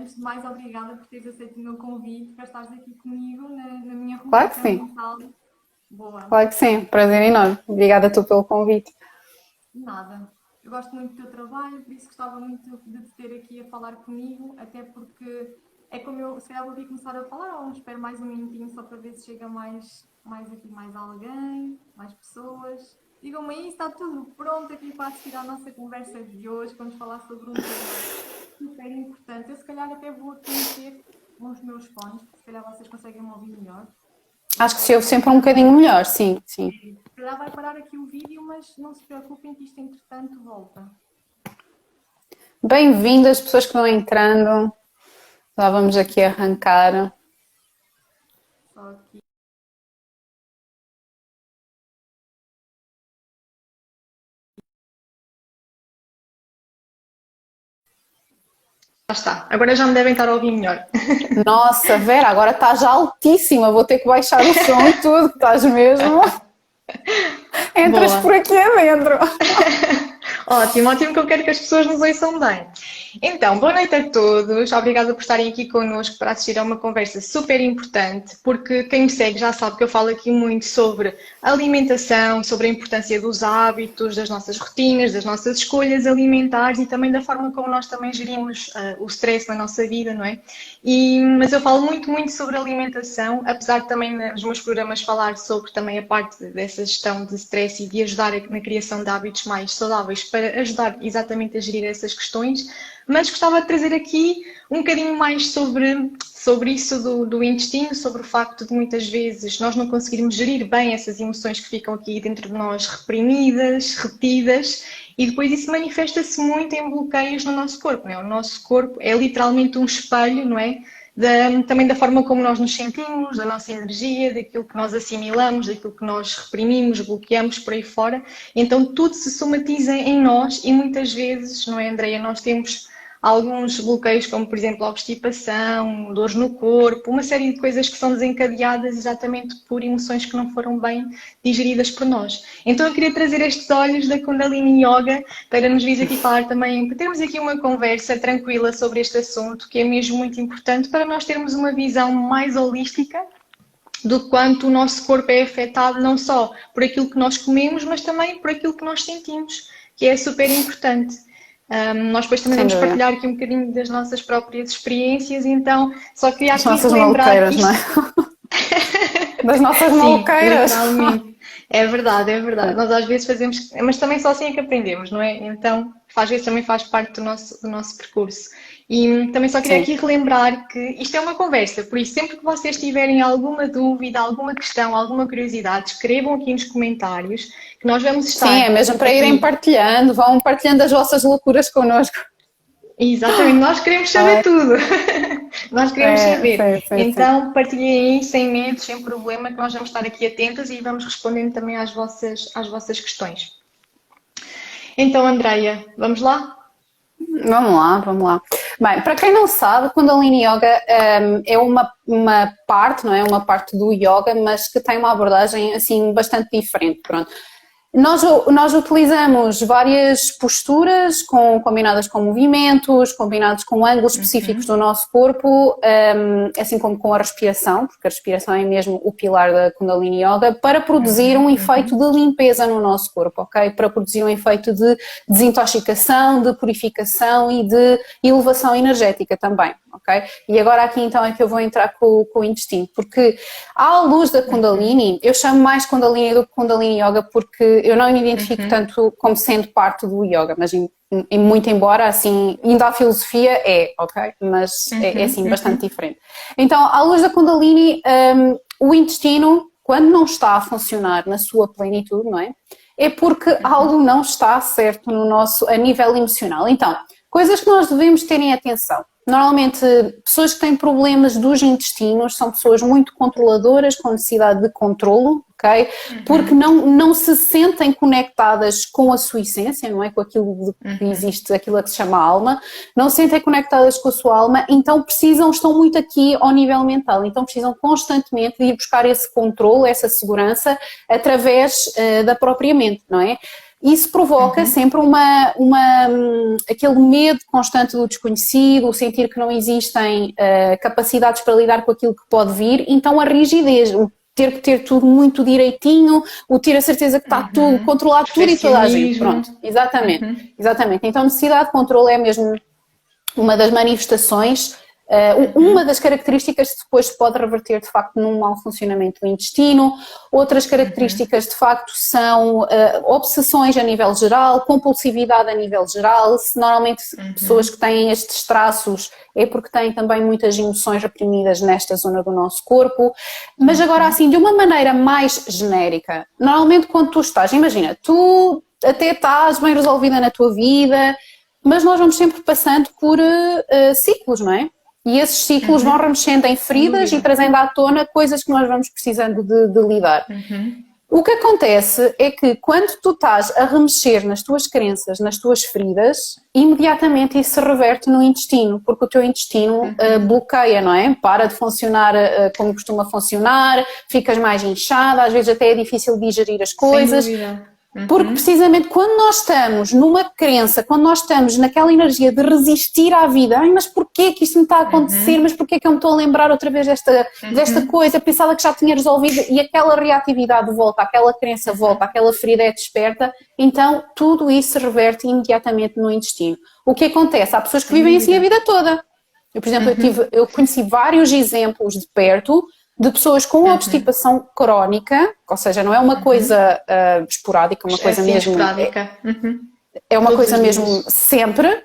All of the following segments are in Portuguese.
antes de mais, obrigada por teres aceito o meu convite para estares aqui comigo na minha Claro que rubrica sim, mensal. Boa, claro que sim. Prazer enorme. Obrigada a tu pelo convite. nada. Eu gosto muito do teu trabalho, por isso gostava muito de te ter aqui a falar comigo, até porque é como eu, se calhar vou aqui começar a falar, ou espero mais um minutinho só para ver se chega mais alguém, mais pessoas. Digam-me aí, está tudo pronto aqui para assistir à nossa conversa de hoje. Vamos falar sobre um tema super importante. Eu se calhar até vou aqui meter nos meus fones, porque se calhar vocês conseguem me ouvir melhor. Eu Acho que só se ouve sempre um bocadinho melhor, sim, sim. se calhar vai parar aqui o vídeo, mas não se preocupem que isto entretanto volta. Bem-vindas, pessoas que vão entrando. Já vamos aqui arrancar. Só aqui. Já está. Agora já me devem estar a ouvir melhor. Nossa, Vera, agora estás já altíssima. Vou ter que baixar o som e tudo. Estás mesmo. Entras Boa. por aqui adentro. Ótimo, ótimo, que eu quero que as pessoas nos ouçam bem. Então, boa noite a todos. Obrigada por estarem aqui connosco para assistir a uma conversa super importante, porque quem me segue já sabe que eu falo aqui muito sobre alimentação, sobre a importância dos hábitos, das nossas rotinas, das nossas escolhas alimentares e também da forma como nós também gerimos o stress na nossa vida, não é? Mas eu falo muito, muito sobre alimentação, apesar de também nos meus programas falar sobre também a parte dessa gestão de stress e de ajudar na criação de hábitos mais saudáveis para ajudar exatamente a gerir essas questões, mas gostava de trazer aqui um bocadinho mais sobre isso do intestino, sobre o facto de muitas vezes nós não conseguirmos gerir bem essas emoções que ficam aqui dentro de nós reprimidas, retidas, e depois isso manifesta-se muito em bloqueios no nosso corpo, não é? O nosso corpo é literalmente um espelho, não é? Também da forma como nós nos sentimos, da nossa energia, daquilo que nós assimilamos, daquilo que nós reprimimos, bloqueamos por aí fora. Então tudo se somatiza em nós e muitas vezes, não é, Andreia, nós temos alguns bloqueios, como por exemplo a obstipação, dores no corpo, uma série de coisas que são desencadeadas exatamente por emoções que não foram bem digeridas por nós. Então eu queria trazer estes olhos da Kundalini Yoga para nos vir aqui falar também, para termos aqui uma conversa tranquila sobre este assunto, que é mesmo muito importante para nós termos uma visão mais holística do quanto o nosso corpo é afetado não só por aquilo que nós comemos, mas também por aquilo que nós sentimos, que é super importante. Nós depois também Sem vamos dúvida. partilhar aqui um bocadinho das nossas próprias experiências, então só queria As aqui nossas relembrar que maluqueiras, não é? isto... Das nossas Sim, maluqueiras. literalmente. É verdade, é verdade. Nós às vezes fazemos, mas também só assim é que aprendemos, não é? Então, às vezes também faz parte do nosso percurso. E também só queria Sim. aqui relembrar que isto é uma conversa, por isso sempre que vocês tiverem alguma dúvida, alguma questão, alguma curiosidade, escrevam aqui nos comentários, que nós vamos Sim, é estar mesmo para irem aqui. partilhando, vão partilhando as vossas loucuras connosco. Exatamente, nós queremos saber Ai, tudo. Nós queremos é, saber. sim, sim, sim. Então, partilhem aí, sem medo, sem problema, que nós vamos estar aqui atentas e vamos respondendo também às vossas questões. Então, Andreia, vamos lá? Vamos lá, vamos lá. Bem, para quem não sabe, Kundalini Yoga é uma parte, não é? Uma parte do yoga, mas que tem uma abordagem assim bastante diferente, pronto. Nós utilizamos várias posturas combinadas com movimentos, combinados com ângulos específicos do nosso corpo, assim como com a respiração, porque a respiração é mesmo o pilar da Kundalini Yoga, para produzir um efeito de limpeza no nosso corpo, ok? Para produzir um efeito de desintoxicação, de purificação e de elevação energética também, ok? E agora aqui então é que eu vou entrar com o intestino, porque à luz da Kundalini, eu chamo mais Kundalini do que Kundalini Yoga porque eu não me identifico tanto como sendo parte do yoga, mas muito embora assim, ainda a filosofia ok? Mas é assim bastante diferente. Então, à luz da Kundalini, o intestino, quando não está a funcionar na sua plenitude, não é? É porque algo não está certo a nível emocional. Então, coisas que nós devemos ter em atenção. Normalmente, pessoas que têm problemas dos intestinos são pessoas muito controladoras, com necessidade de controlo, ok? Porque não se sentem conectadas com a sua essência, não é? Com aquilo que existe, aquilo a que se chama alma, não se sentem conectadas com a sua alma, então estão muito aqui ao nível mental, então precisam constantemente de ir buscar esse controle, essa segurança, através da própria mente, não é? Isso provoca sempre aquele medo constante do desconhecido, o sentir que não existem capacidades para lidar com aquilo que pode vir, então a rigidez, o ter que ter tudo muito direitinho, o ter a certeza que está tudo, controlar tudo e toda a gente. Pronto, exatamente. Então necessidade de controle é mesmo uma das manifestações, uma das características que depois se pode reverter de facto num mau funcionamento do intestino. Outras características de facto são obsessões a nível geral, compulsividade a nível geral. Normalmente pessoas que têm estes traços é porque têm também muitas emoções reprimidas nesta zona do nosso corpo. Mas agora assim, de uma maneira mais genérica, normalmente quando tu estás, imagina, tu até estás bem resolvida na tua vida, mas nós vamos sempre passando por ciclos, não é? E esses ciclos vão remexendo em feridas e trazendo à tona coisas que nós vamos precisando de lidar. O que acontece é que quando tu estás a remexer nas tuas crenças, nas tuas feridas, imediatamente isso se reverte no intestino, porque o teu intestino bloqueia, não é? Para de funcionar como costuma funcionar, ficas mais inchada, às vezes até é difícil digerir as coisas. Sem dúvida. Porque precisamente quando nós estamos numa crença, quando nós estamos naquela energia de resistir à vida, ai, mas porquê que isto me está a acontecer, mas porquê que eu me estou a lembrar outra vez desta coisa, pensava que já tinha resolvido, e aquela reatividade volta, aquela crença volta, aquela ferida é desperta, então tudo isso se reverte imediatamente no intestino. O que acontece? Há pessoas que vivem assim a vida toda. Eu, por exemplo, eu conheci vários exemplos de perto de pessoas com obstipação crónica, ou seja, não é uma coisa esporádica, uma coisa mesmo. Esporádica. É uma Todos coisa os mesmo dias. sempre.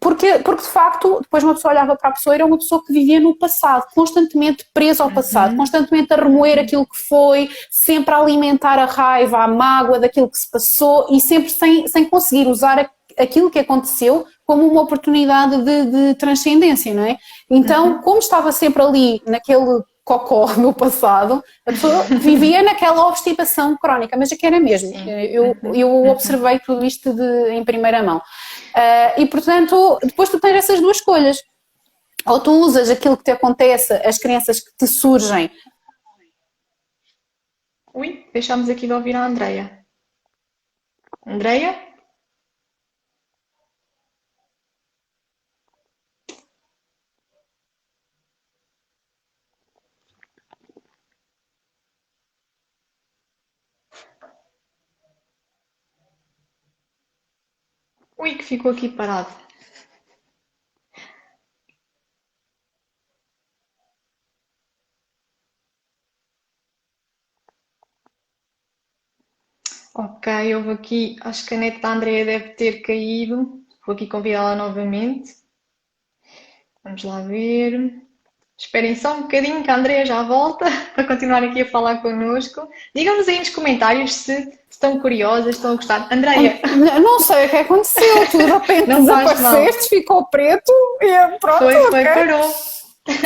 Porque de facto, depois uma pessoa olhava para a pessoa e era uma pessoa que vivia no passado, constantemente presa ao passado, constantemente a remoer aquilo que foi, sempre a alimentar a raiva, a mágoa daquilo que se passou e sempre sem conseguir usar aquilo que aconteceu como uma oportunidade de transcendência, não é? Então, como estava sempre ali naquele cocó no passado, a pessoa vivia naquela obstipação crónica, mas é que era mesmo. Eu observei tudo isto em primeira mão. E, portanto, depois tu tens essas duas escolhas. Ou tu usas aquilo que te acontece, as crenças que te surgem. Ui, deixámos aqui de ouvir a Andreia. Andreia? Ui, que ficou aqui parado. Ok, houve aqui, acho que a net da Andreia deve ter caído. Vou aqui convidá-la novamente. Vamos lá ver. Esperem só um bocadinho que a Andreia já volta para continuar aqui a falar connosco. Digam-nos aí nos comentários se estão curiosas, estão a gostar. Andreia, Não sei o que aconteceu, tu de repente Não faz mal. desapareceste, ficou preto e pronto, foi, ok. parou.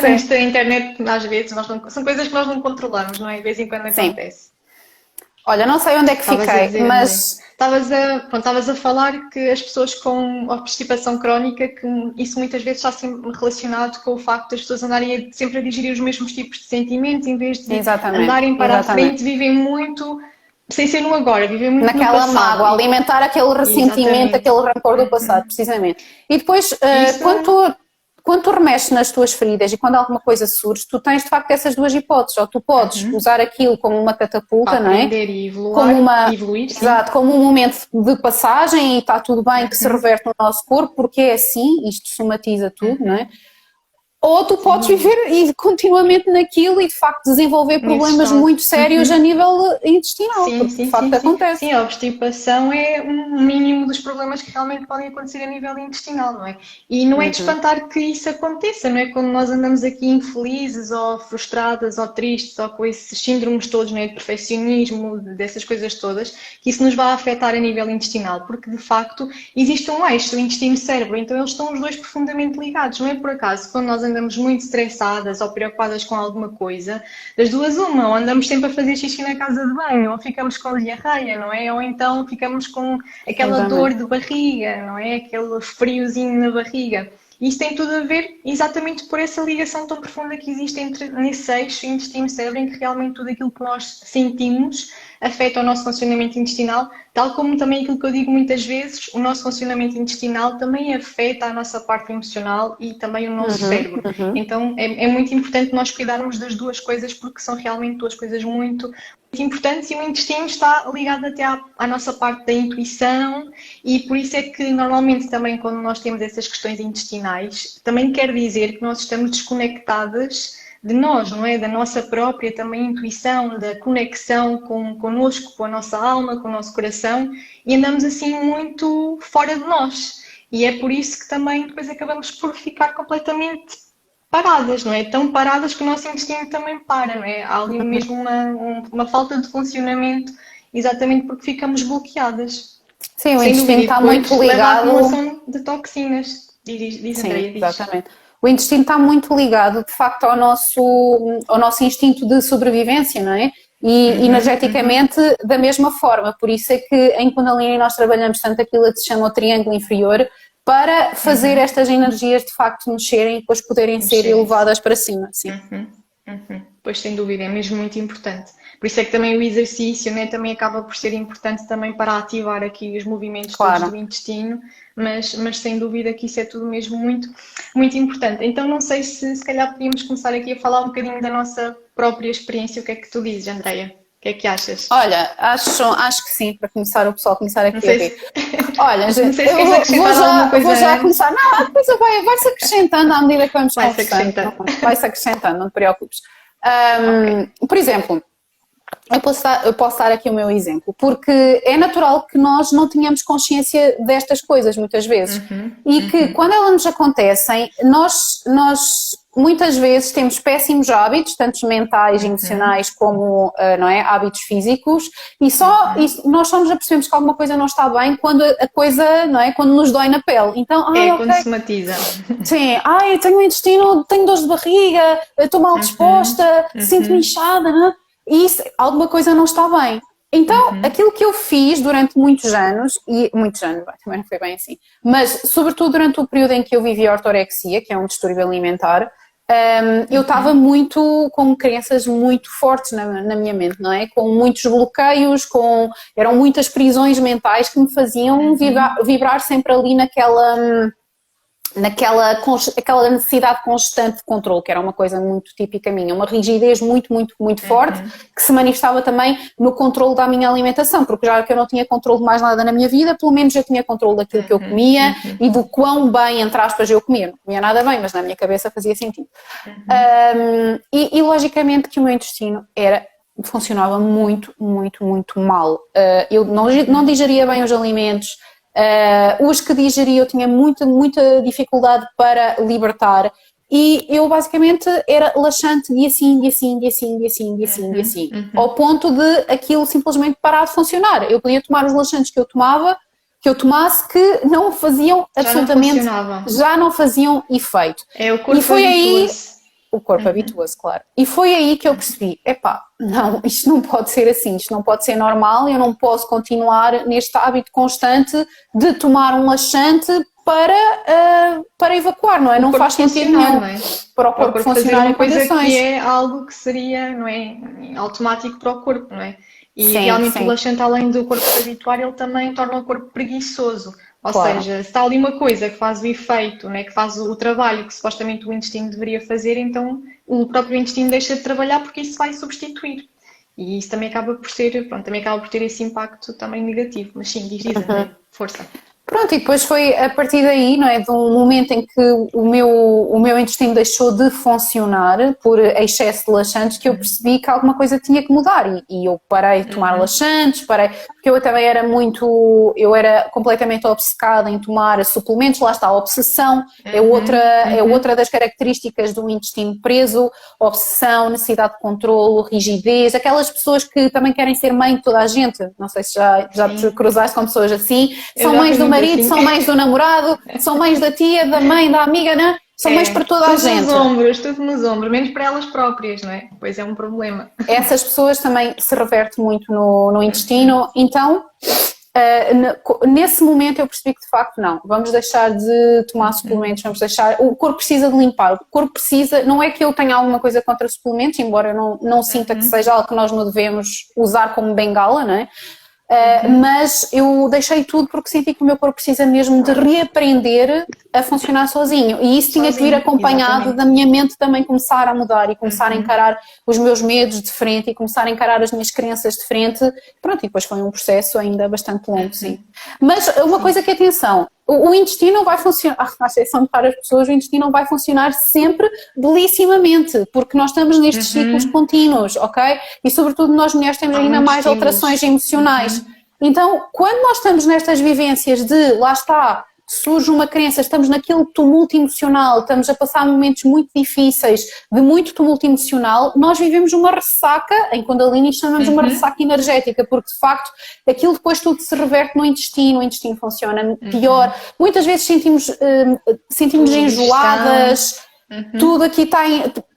Esta internet, às vezes, são coisas que nós não controlamos, não é? De vez em quando Sim. acontece. Olha, não sei onde é que Estavas a fiquei, dizer, mas estavas a falar que as pessoas com obstipação crónica, que isso muitas vezes está sempre relacionado com o facto das pessoas andarem sempre a digerir os mesmos tipos de sentimentos, em vez de Exatamente, andarem para a exatamente. frente, vivem muito, sem ser no agora, vivem muito no naquela passado. mágoa, alimentar aquele ressentimento, Exatamente. aquele rancor do passado, precisamente. E depois, Isso- quando tu remexes nas tuas feridas e quando alguma coisa surge, tu tens de facto essas duas hipóteses, ou tu podes usar aquilo como uma catapulta, Para não é? aprender e evoluir, Como uma, evoluir, sim. exato, como um momento de passagem e está tudo bem que se reverte no nosso corpo, porque é assim, isto somatiza tudo, não é? Ou tu podes viver e continuamente naquilo e de facto desenvolver problemas estado. muito sérios a nível intestinal, Sim, porque sim, de facto sim, acontece. sim. Sim, a obstipação é um mínimo dos problemas que realmente podem acontecer a nível intestinal, não é? E não é de espantar que isso aconteça, não é? Quando nós andamos aqui infelizes ou frustradas ou tristes ou com esses síndromes todos, não é? De perfeccionismo, dessas coisas todas, que isso nos vai afetar a nível intestinal, porque de facto existe um eixo, o intestino-cérebro, então eles estão os dois profundamente ligados, não é por acaso, quando nós andamos muito estressadas ou preocupadas com alguma coisa, das duas uma, ou andamos sempre a fazer xixi na casa de banho, ou ficamos com diarreia, não é? Ou então ficamos com aquela dor de barriga, não é? Aquele friozinho na barriga. E isso tem tudo a ver exatamente por essa ligação tão profunda que existe entre nesse eixo intestino-cérebro, em que realmente tudo aquilo que nós sentimos afeta o nosso funcionamento intestinal, tal como também aquilo que eu digo muitas vezes, o nosso funcionamento intestinal também afeta a nossa parte emocional e também o nosso cérebro. Então é muito importante nós cuidarmos das duas coisas, porque são realmente duas coisas muito importantes, e o intestino está ligado até à nossa parte da intuição, e por isso é que normalmente também quando nós temos essas questões intestinais, também quer dizer que nós estamos desconectadas de nós, não é? Da nossa própria também intuição, da conexão connosco, com a nossa alma, com o nosso coração, e andamos assim muito fora de nós. E é por isso que também depois acabamos por ficar completamente paradas, não é? Tão paradas que o nosso intestino também para, não é? Há ali mesmo uma falta de funcionamento, exatamente porque ficamos bloqueadas. Sim, o Sem intestino dúvida, está e depois muito leva à ligado. acumulação de toxinas. Diz Sim, Andreia, diz. exatamente. O intestino está muito ligado, de facto, ao nosso instinto de sobrevivência, não é? E energeticamente da mesma forma. Por isso é que em Kundalini nós trabalhamos tanto aquilo que se chama o triângulo inferior, para fazer estas energias de facto mexerem e depois poderem ser elevadas para cima. Sim. Pois, sem dúvida, é mesmo muito importante. Por isso é que também o exercício, né, também acaba por ser importante também para ativar aqui os movimentos todos do intestino, mas sem dúvida que isso é tudo mesmo muito, muito importante. Então não sei se calhar podíamos começar aqui a falar um bocadinho da nossa própria experiência. O que é que tu dizes, Andreia? O que é que achas? Olha, acho que sim, para começar o pessoal começar aqui a ver. Olha, gente, vou já começar. Não, depois vai-se acrescentando à medida que vamos conversando. Vai-se acrescentando, não te preocupes. Por exemplo, eu posso dar aqui o meu exemplo, porque é natural que nós não tenhamos consciência destas coisas muitas vezes, e que quando elas nos acontecem, nós muitas vezes temos péssimos hábitos, tanto mentais, emocionais, como não é, hábitos físicos, e nós só nos apercebemos que alguma coisa não está bem quando a coisa, não é, quando nos dói na pele. Então, quando se matiza. Sim, eu tenho um intestino, tenho dores de barriga, estou mal disposta, sinto-me inchada, não é? E isso, alguma coisa não está bem. Então, aquilo que eu fiz durante muitos anos, também não foi bem assim, mas sobretudo durante o período em que eu vivi a ortorexia, que é um distúrbio alimentar, eu estava muito com crenças muito fortes na minha mente, não é? Com muitos bloqueios, eram muitas prisões mentais que me faziam vibrar sempre ali aquela necessidade constante de controle, que era uma coisa muito típica minha, uma rigidez muito, muito, muito forte, que se manifestava também no controle da minha alimentação, porque já que eu não tinha controle de mais nada na minha vida, pelo menos eu tinha controle daquilo que eu comia e do quão bem, entre aspas, eu comia. Não comia nada bem, mas na minha cabeça fazia sentido. E logicamente que o meu intestino funcionava muito, muito, muito mal. Eu não digeria bem os alimentos. Os que digeria eu tinha muita, muita dificuldade para libertar, e eu basicamente era laxante dia sim, dia sim, dia sim, dia sim, dia sim, dia sim, ao ponto de aquilo simplesmente parar de funcionar. Eu podia tomar os laxantes que eu tomasse, que não faziam absolutamente, já não faziam efeito. O corpo habitua-se. O corpo habitua-se, claro. E foi aí que eu percebi, não, isto não pode ser assim, isto não pode ser normal, eu não posso continuar neste hábito constante de tomar um laxante para evacuar, não é? Não faz sentido nenhum para o corpo funcionar em condições. Que é algo que seria, não é, automático para o corpo, não é? E realmente o laxante, além do corpo se habituar, ele também torna o corpo preguiçoso. Ou seja, se está ali uma coisa que faz o efeito, né, que faz o trabalho que supostamente o intestino deveria fazer, então o próprio intestino deixa de trabalhar porque isso vai substituir. E isso também acaba por ter esse impacto também negativo. Mas sim, diz, força. Pronto, e depois foi a partir daí, não é, de um momento em que o meu intestino deixou de funcionar por excesso de laxantes, que eu percebi que alguma coisa tinha que mudar, e eu parei de tomar laxantes, porque eu também eu era completamente obcecada em tomar suplementos. Lá está, a obsessão é outra das características do intestino preso: obsessão, necessidade de controlo, rigidez, aquelas pessoas que também querem ser mãe de toda a gente. Não sei se já te cruzaste com pessoas assim, são mães do marido, são mães do namorado, são mães da tia, da mãe, da amiga, né? São mães para toda a gente. Tudo nos ombros, menos para elas próprias, não é? Pois é um problema. Essas pessoas também se reverte muito no intestino. Então, Nesse momento eu percebi que de facto não, vamos deixar de tomar suplementos, vamos deixar, o corpo precisa de limpar, o corpo precisa, não é que eu tenha alguma coisa contra suplementos, embora eu não sinta que seja algo que nós não devemos usar como bengala, não é? Mas eu deixei tudo porque senti que o meu corpo precisa mesmo de reaprender a funcionar sozinho, e isso tinha que vir acompanhado da minha mente também começar a mudar e começar a encarar os meus medos de frente e começar a encarar as minhas crenças de frente. Pronto, e depois foi um processo ainda bastante longo, sim. Mas uma coisa que atenção, o intestino vai funcionar, à exceção de raras pessoas, o intestino não vai funcionar sempre belissimamente, porque nós estamos nestes ciclos contínuos, ok? E sobretudo nós mulheres temos ainda mais alterações emocionais. Então, quando nós estamos nestas vivências de, lá está, surge uma crença, estamos naquele tumulto emocional, estamos a passar momentos muito difíceis, de muito tumulto emocional, nós vivemos uma ressaca, em Kundalini chamamos uma ressaca energética, porque de facto aquilo depois tudo se reverte no intestino, o intestino funciona pior, muitas vezes sentimos enjoadas, tudo aqui está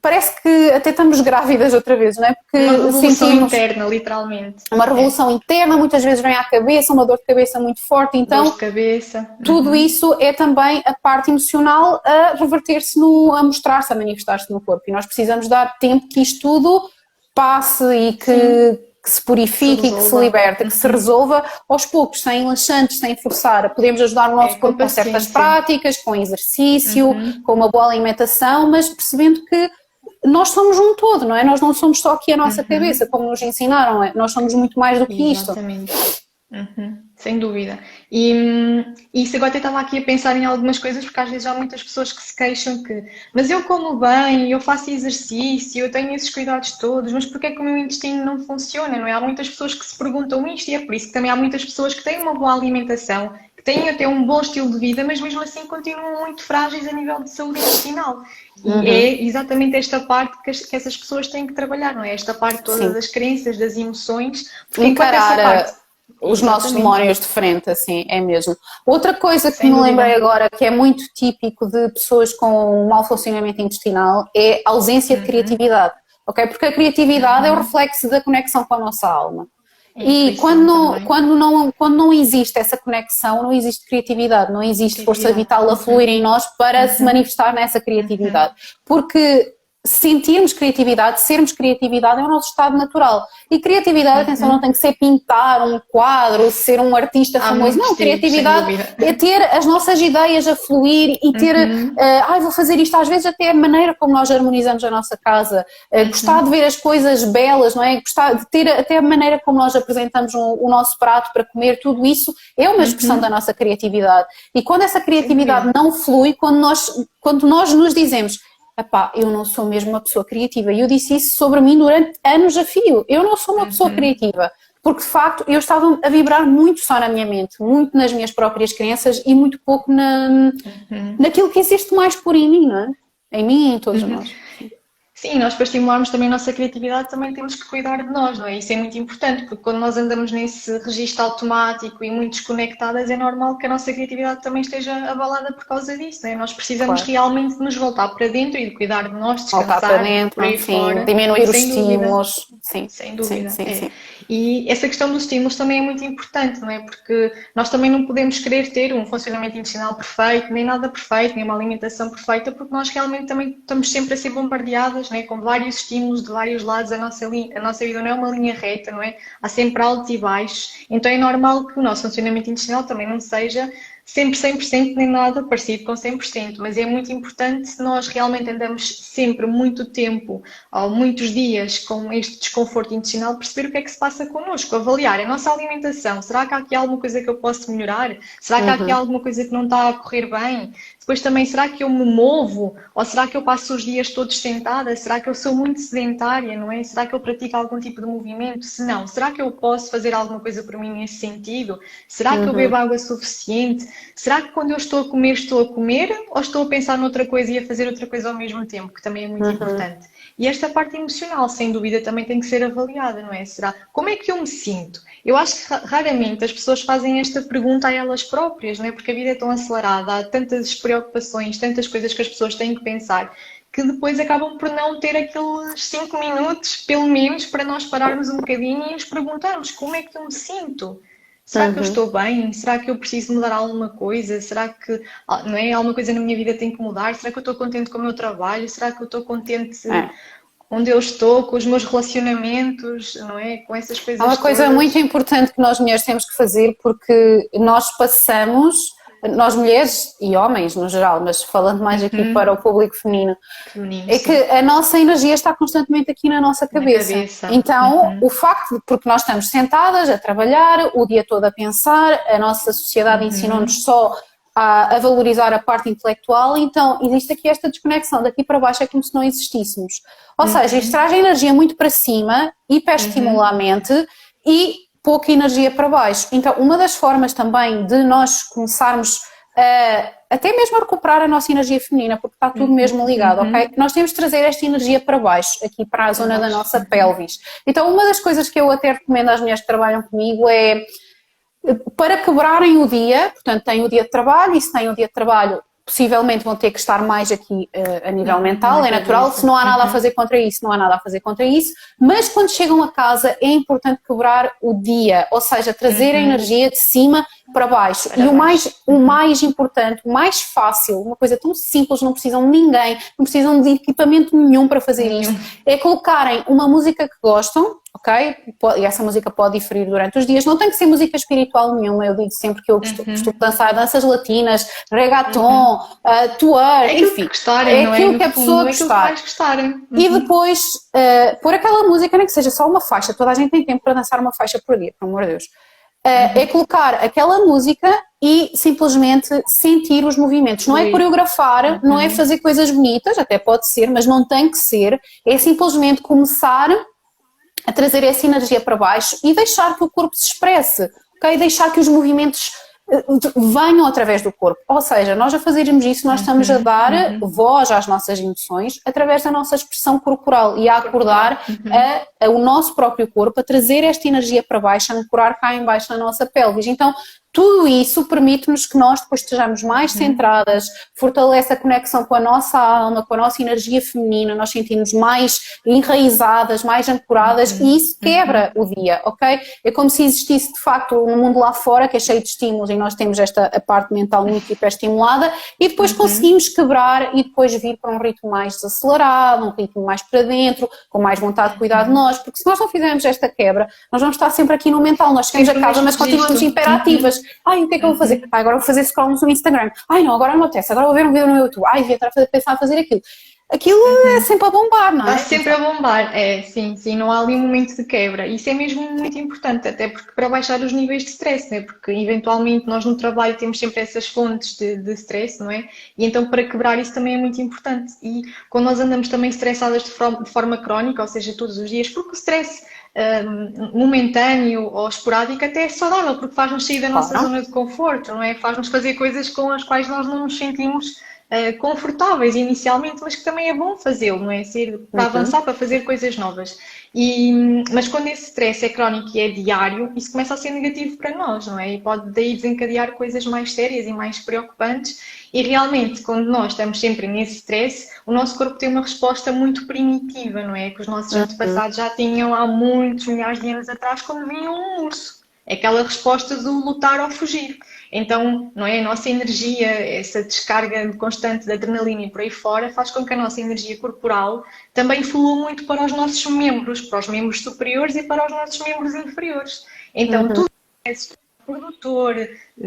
parece que até estamos grávidas outra vez, não é? Porque uma revolução interna, literalmente. Uma revolução interna, muitas vezes vem à cabeça, uma dor de cabeça muito forte, então dor de cabeça. Tudo isso é também a parte emocional a reverter-se, a mostrar-se, a manifestar-se no corpo, e nós precisamos dar tempo que isto tudo passe e que se purifique e que se liberte, que se resolva aos poucos, sem laxantes, sem forçar. Podemos ajudar o nosso corpo com certas práticas, com exercício, com uma boa alimentação, mas percebendo que nós somos um todo, não é? Nós não somos só aqui a nossa cabeça, como nos ensinaram, nós somos muito mais do que isto. Exatamente. Sem dúvida. E isso agora eu estava aqui a pensar em algumas coisas, porque às vezes há muitas pessoas que se queixam que, mas eu como bem, eu faço exercício, eu tenho esses cuidados todos, mas porquê é que o meu intestino não funciona, não é? Há muitas pessoas que se perguntam isto, e é por isso que também há muitas pessoas que têm uma boa alimentação, que têm até um bom estilo de vida, mas mesmo assim continuam muito frágeis a nível de saúde intestinal. E é exatamente esta parte que essas pessoas têm que trabalhar, não é? Esta parte toda das crenças, das emoções, porque enquanto essa parte... Os nossos demónios de frente, assim, é mesmo. Outra coisa que me lembrei agora, que é muito típico de pessoas com um mau funcionamento intestinal, é a ausência de criatividade, ok? Porque a criatividade é o reflexo da conexão com a nossa alma. E quando não existe essa conexão, não existe criatividade, não existe força vital a fluir em nós para se manifestar nessa criatividade. Porque sentirmos criatividade, sermos criatividade é o nosso estado natural. E criatividade, atenção, não tem que ser pintar um quadro, ser um artista famoso. Não, criatividade é ter as nossas ideias a fluir e ter, vou fazer isto, às vezes até a maneira como nós harmonizamos a nossa casa, gostar de ver as coisas belas, não é? Gostar de ter até a maneira como nós apresentamos o nosso prato para comer, tudo isso é uma expressão da nossa criatividade. E quando essa criatividade não flui, quando nós nos dizemos: epá, eu não sou mesmo uma pessoa criativa. E eu disse isso sobre mim durante anos a fio. Eu não sou uma pessoa criativa. Porque, de facto, eu estava a vibrar muito só na minha mente, muito nas minhas próprias crenças e muito pouco naquilo que existe mais por em mim, não é? Em mim e em todos nós. Sim, nós para estimularmos também a nossa criatividade também temos que cuidar de nós, não é? Isso é muito importante, porque quando nós andamos nesse registro automático e muito desconectadas, é normal que a nossa criatividade também esteja abalada por causa disso, não é? Nós precisamos realmente de nos voltar para dentro e de cuidar de nós, descansar, voltar para dentro, por aí fora. Diminuir os estímulos. Sem dúvida. Sim. E essa questão dos estímulos também é muito importante, não é? Porque nós também não podemos querer ter um funcionamento intestinal perfeito, nem nada perfeito, nem uma alimentação perfeita, porque nós realmente também estamos sempre a ser bombardeadas, não é? Com vários estímulos de vários lados. A nossa vida não é uma linha reta, não é? Há sempre altos e baixos. Então é normal que o nosso funcionamento intestinal também não seja sempre 100% nem nada parecido com 100%, mas é muito importante se nós realmente andamos sempre muito tempo ou muitos dias com este desconforto intestinal, perceber o que é que se passa connosco, avaliar a nossa alimentação. Será que há aqui alguma coisa que eu posso melhorar? Será que há aqui alguma coisa que não está a correr bem? Depois também, será que eu me movo? Ou será que eu passo os dias todos sentada? Será que eu sou muito sedentária, não é? Será que eu pratico algum tipo de movimento? Se não, será que eu posso fazer alguma coisa por mim nesse sentido? Será que eu bebo água suficiente? Será que quando eu estou a comer ou estou a pensar noutra coisa e a fazer outra coisa ao mesmo tempo? Que também é muito importante. E esta parte emocional, sem dúvida, também tem que ser avaliada, não é? Será? Como é que eu me sinto? Eu acho que raramente as pessoas fazem esta pergunta a elas próprias, não é? Porque a vida é tão acelerada, há tantas preocupações, tantas coisas que as pessoas têm que pensar, que depois acabam por não ter aqueles 5 minutos, pelo menos, para nós pararmos um bocadinho e nos perguntarmos: como é que eu me sinto? Será que eu estou bem? Será que eu preciso mudar alguma coisa? Será que, não é, alguma coisa na minha vida tem que mudar? Será que eu estou contente com o meu trabalho? Será que eu estou contente É. onde eu estou, com os meus relacionamentos, não é? Com essas coisas Há uma coisa todas? muito importante que nós mulheres temos que fazer, porque nós passamos, nós mulheres e homens no geral, mas falando mais aqui para o público feminino, Feminino, é sim. que a nossa energia está constantemente aqui na nossa cabeça. cabeça. Então, o facto de, porque nós estamos sentadas a trabalhar, o dia todo a pensar, a nossa sociedade ensinou-nos só a valorizar a parte intelectual, então existe aqui esta desconexão, daqui para baixo é como se não existíssemos. Ou seja, isto traz a energia muito para cima, hiperestimula a mente e pouca energia para baixo. Então, uma das formas também de nós começarmos até mesmo a recuperar a nossa energia feminina, porque está tudo mesmo ligado, ok? Nós temos de trazer esta energia para baixo, aqui para a zona da nossa pelvis. Então, uma das coisas que eu até recomendo às mulheres que trabalham comigo é, para quebrarem o dia, portanto, têm o dia de trabalho, e se têm o dia de trabalho, possivelmente vão ter que estar mais aqui a nível mental, é natural, se não há nada a fazer contra isso, não há nada a fazer contra isso, mas quando chegam a casa é importante quebrar o dia, ou seja, trazer a energia de cima para baixo. E o mais importante, o mais fácil, uma coisa tão simples, não precisam de ninguém, não precisam de equipamento nenhum para fazer isto, é colocarem uma música que gostam, ok? E essa música pode diferir durante os dias, não tem que ser música espiritual nenhuma, eu digo sempre que eu costumo dançar danças latinas, reggaeton, twerk, enfim. Que gostarem, é aquilo que a pessoa gostar. E depois, por aquela música, nem que seja só uma faixa, toda a gente tem tempo para dançar uma faixa por dia, pelo amor de Deus. É colocar aquela música e simplesmente sentir os movimentos. Não é coreografar, não é fazer coisas bonitas, até pode ser, mas não tem que ser. É simplesmente começar a trazer essa energia para baixo e deixar que o corpo se expresse, ok? Deixar que os movimentos venham através do corpo. Ou seja, nós a fazermos isso, nós estamos a dar voz às nossas emoções através da nossa expressão corporal e a acordar o nosso próprio corpo, a trazer esta energia para baixo, a ancorar cá em baixo na nossa pelvis. Então, tudo isso permite-nos que nós depois estejamos mais centradas, fortalece a conexão com a nossa alma, com a nossa energia feminina, nós sentimos mais enraizadas, mais ancoradas e isso quebra o dia, ok? É como se existisse de facto um mundo lá fora que é cheio de estímulos e nós temos a parte mental muito hiperestimulada e depois conseguimos quebrar e depois vir para um ritmo mais desacelerado, um ritmo mais para dentro, com mais vontade de cuidar de nós, porque se nós não fizermos esta quebra, nós vamos estar sempre aqui no mental, nós chegamos a casa mas continuamos imperativas. Ai, o que é que eu vou fazer? Agora vou fazer scrolls no Instagram. Ai, não, agora não apetece. Agora vou ver um vídeo no YouTube. Ai, devia estar a pensar a fazer aquilo. Aquilo é sempre a bombar, não é? Está sempre a bombar, sim, não há ali um momento de quebra. Isso é mesmo muito importante, até porque para baixar os níveis de stress, né? Porque eventualmente nós no trabalho temos sempre essas fontes de stress, não é? E então para quebrar isso também é muito importante. E quando nós andamos também estressadas de forma crónica, ou seja, todos os dias, porque o stress momentâneo ou esporádico até é saudável, porque faz-nos sair da nossa zona de conforto, não é? Faz-nos fazer coisas com as quais nós não nos sentimos confortáveis inicialmente, mas que também é bom fazê-lo, não é? Para avançar, para fazer coisas novas. Mas quando esse stress é crónico e é diário, isso começa a ser negativo para nós, não é? E pode daí desencadear coisas mais sérias e mais preocupantes. E realmente, quando nós estamos sempre nesse stress, o nosso corpo tem uma resposta muito primitiva, não é? Que os nossos antepassados já tinham há muitos milhares de anos atrás quando vinha um urso. É aquela resposta do lutar ou fugir. Então, não é? A nossa energia, essa descarga constante de adrenalina e por aí fora, faz com que a nossa energia corporal também flua muito para os nossos membros, para os membros superiores e para os nossos membros inferiores. Então, tudo esse produtor,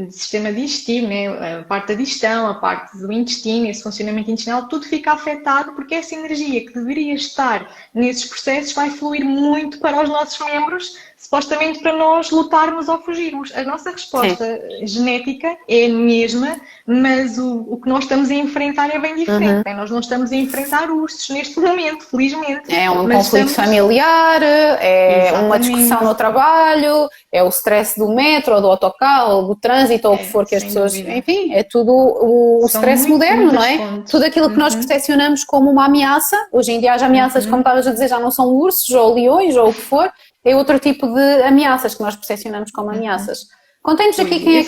sistema digestivo, né? A parte da digestão, a parte do intestino, esse funcionamento intestinal, tudo fica afetado porque essa energia que deveria estar nesses processos vai fluir muito para os nossos membros, supostamente para nós lutarmos ou fugirmos. A nossa resposta genética é a mesma, mas o que nós estamos a enfrentar é bem diferente. Né? Nós não estamos a enfrentar ursos neste momento, felizmente. É um conflito familiar, é uma discussão no trabalho, é o stress do metro, ou do autocarro, ou do trânsito, ou o que for que as pessoas... Dúvida. Enfim, é tudo o stress moderno, não é? Fontes. Tudo aquilo que nós percepcionamos como uma ameaça, hoje em dia as ameaças, como estavas a dizer, já não são ursos, ou leões, ou o que for, é outro tipo de ameaças que nós percepcionamos como ameaças. Contem-nos aqui quem é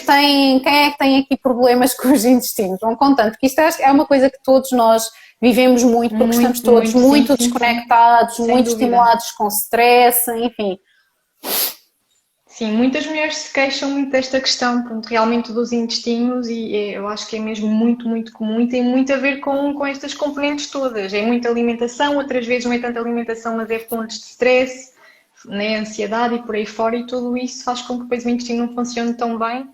que tem aqui problemas com os intestinos. Vão contando, porque isto é uma coisa que todos nós vivemos muito, porque estamos todos muito desconectados, muito estimulados com stress, enfim. Sim, muitas mulheres se queixam muito desta questão, pronto, realmente dos intestinos e eu acho que é mesmo muito, muito comum e tem muito a ver com estas componentes todas. É muita alimentação, outras vezes não é tanta alimentação, mas é fontes de stress, né, ansiedade e por aí fora e tudo isso faz com que depois o intestino não funcione tão bem.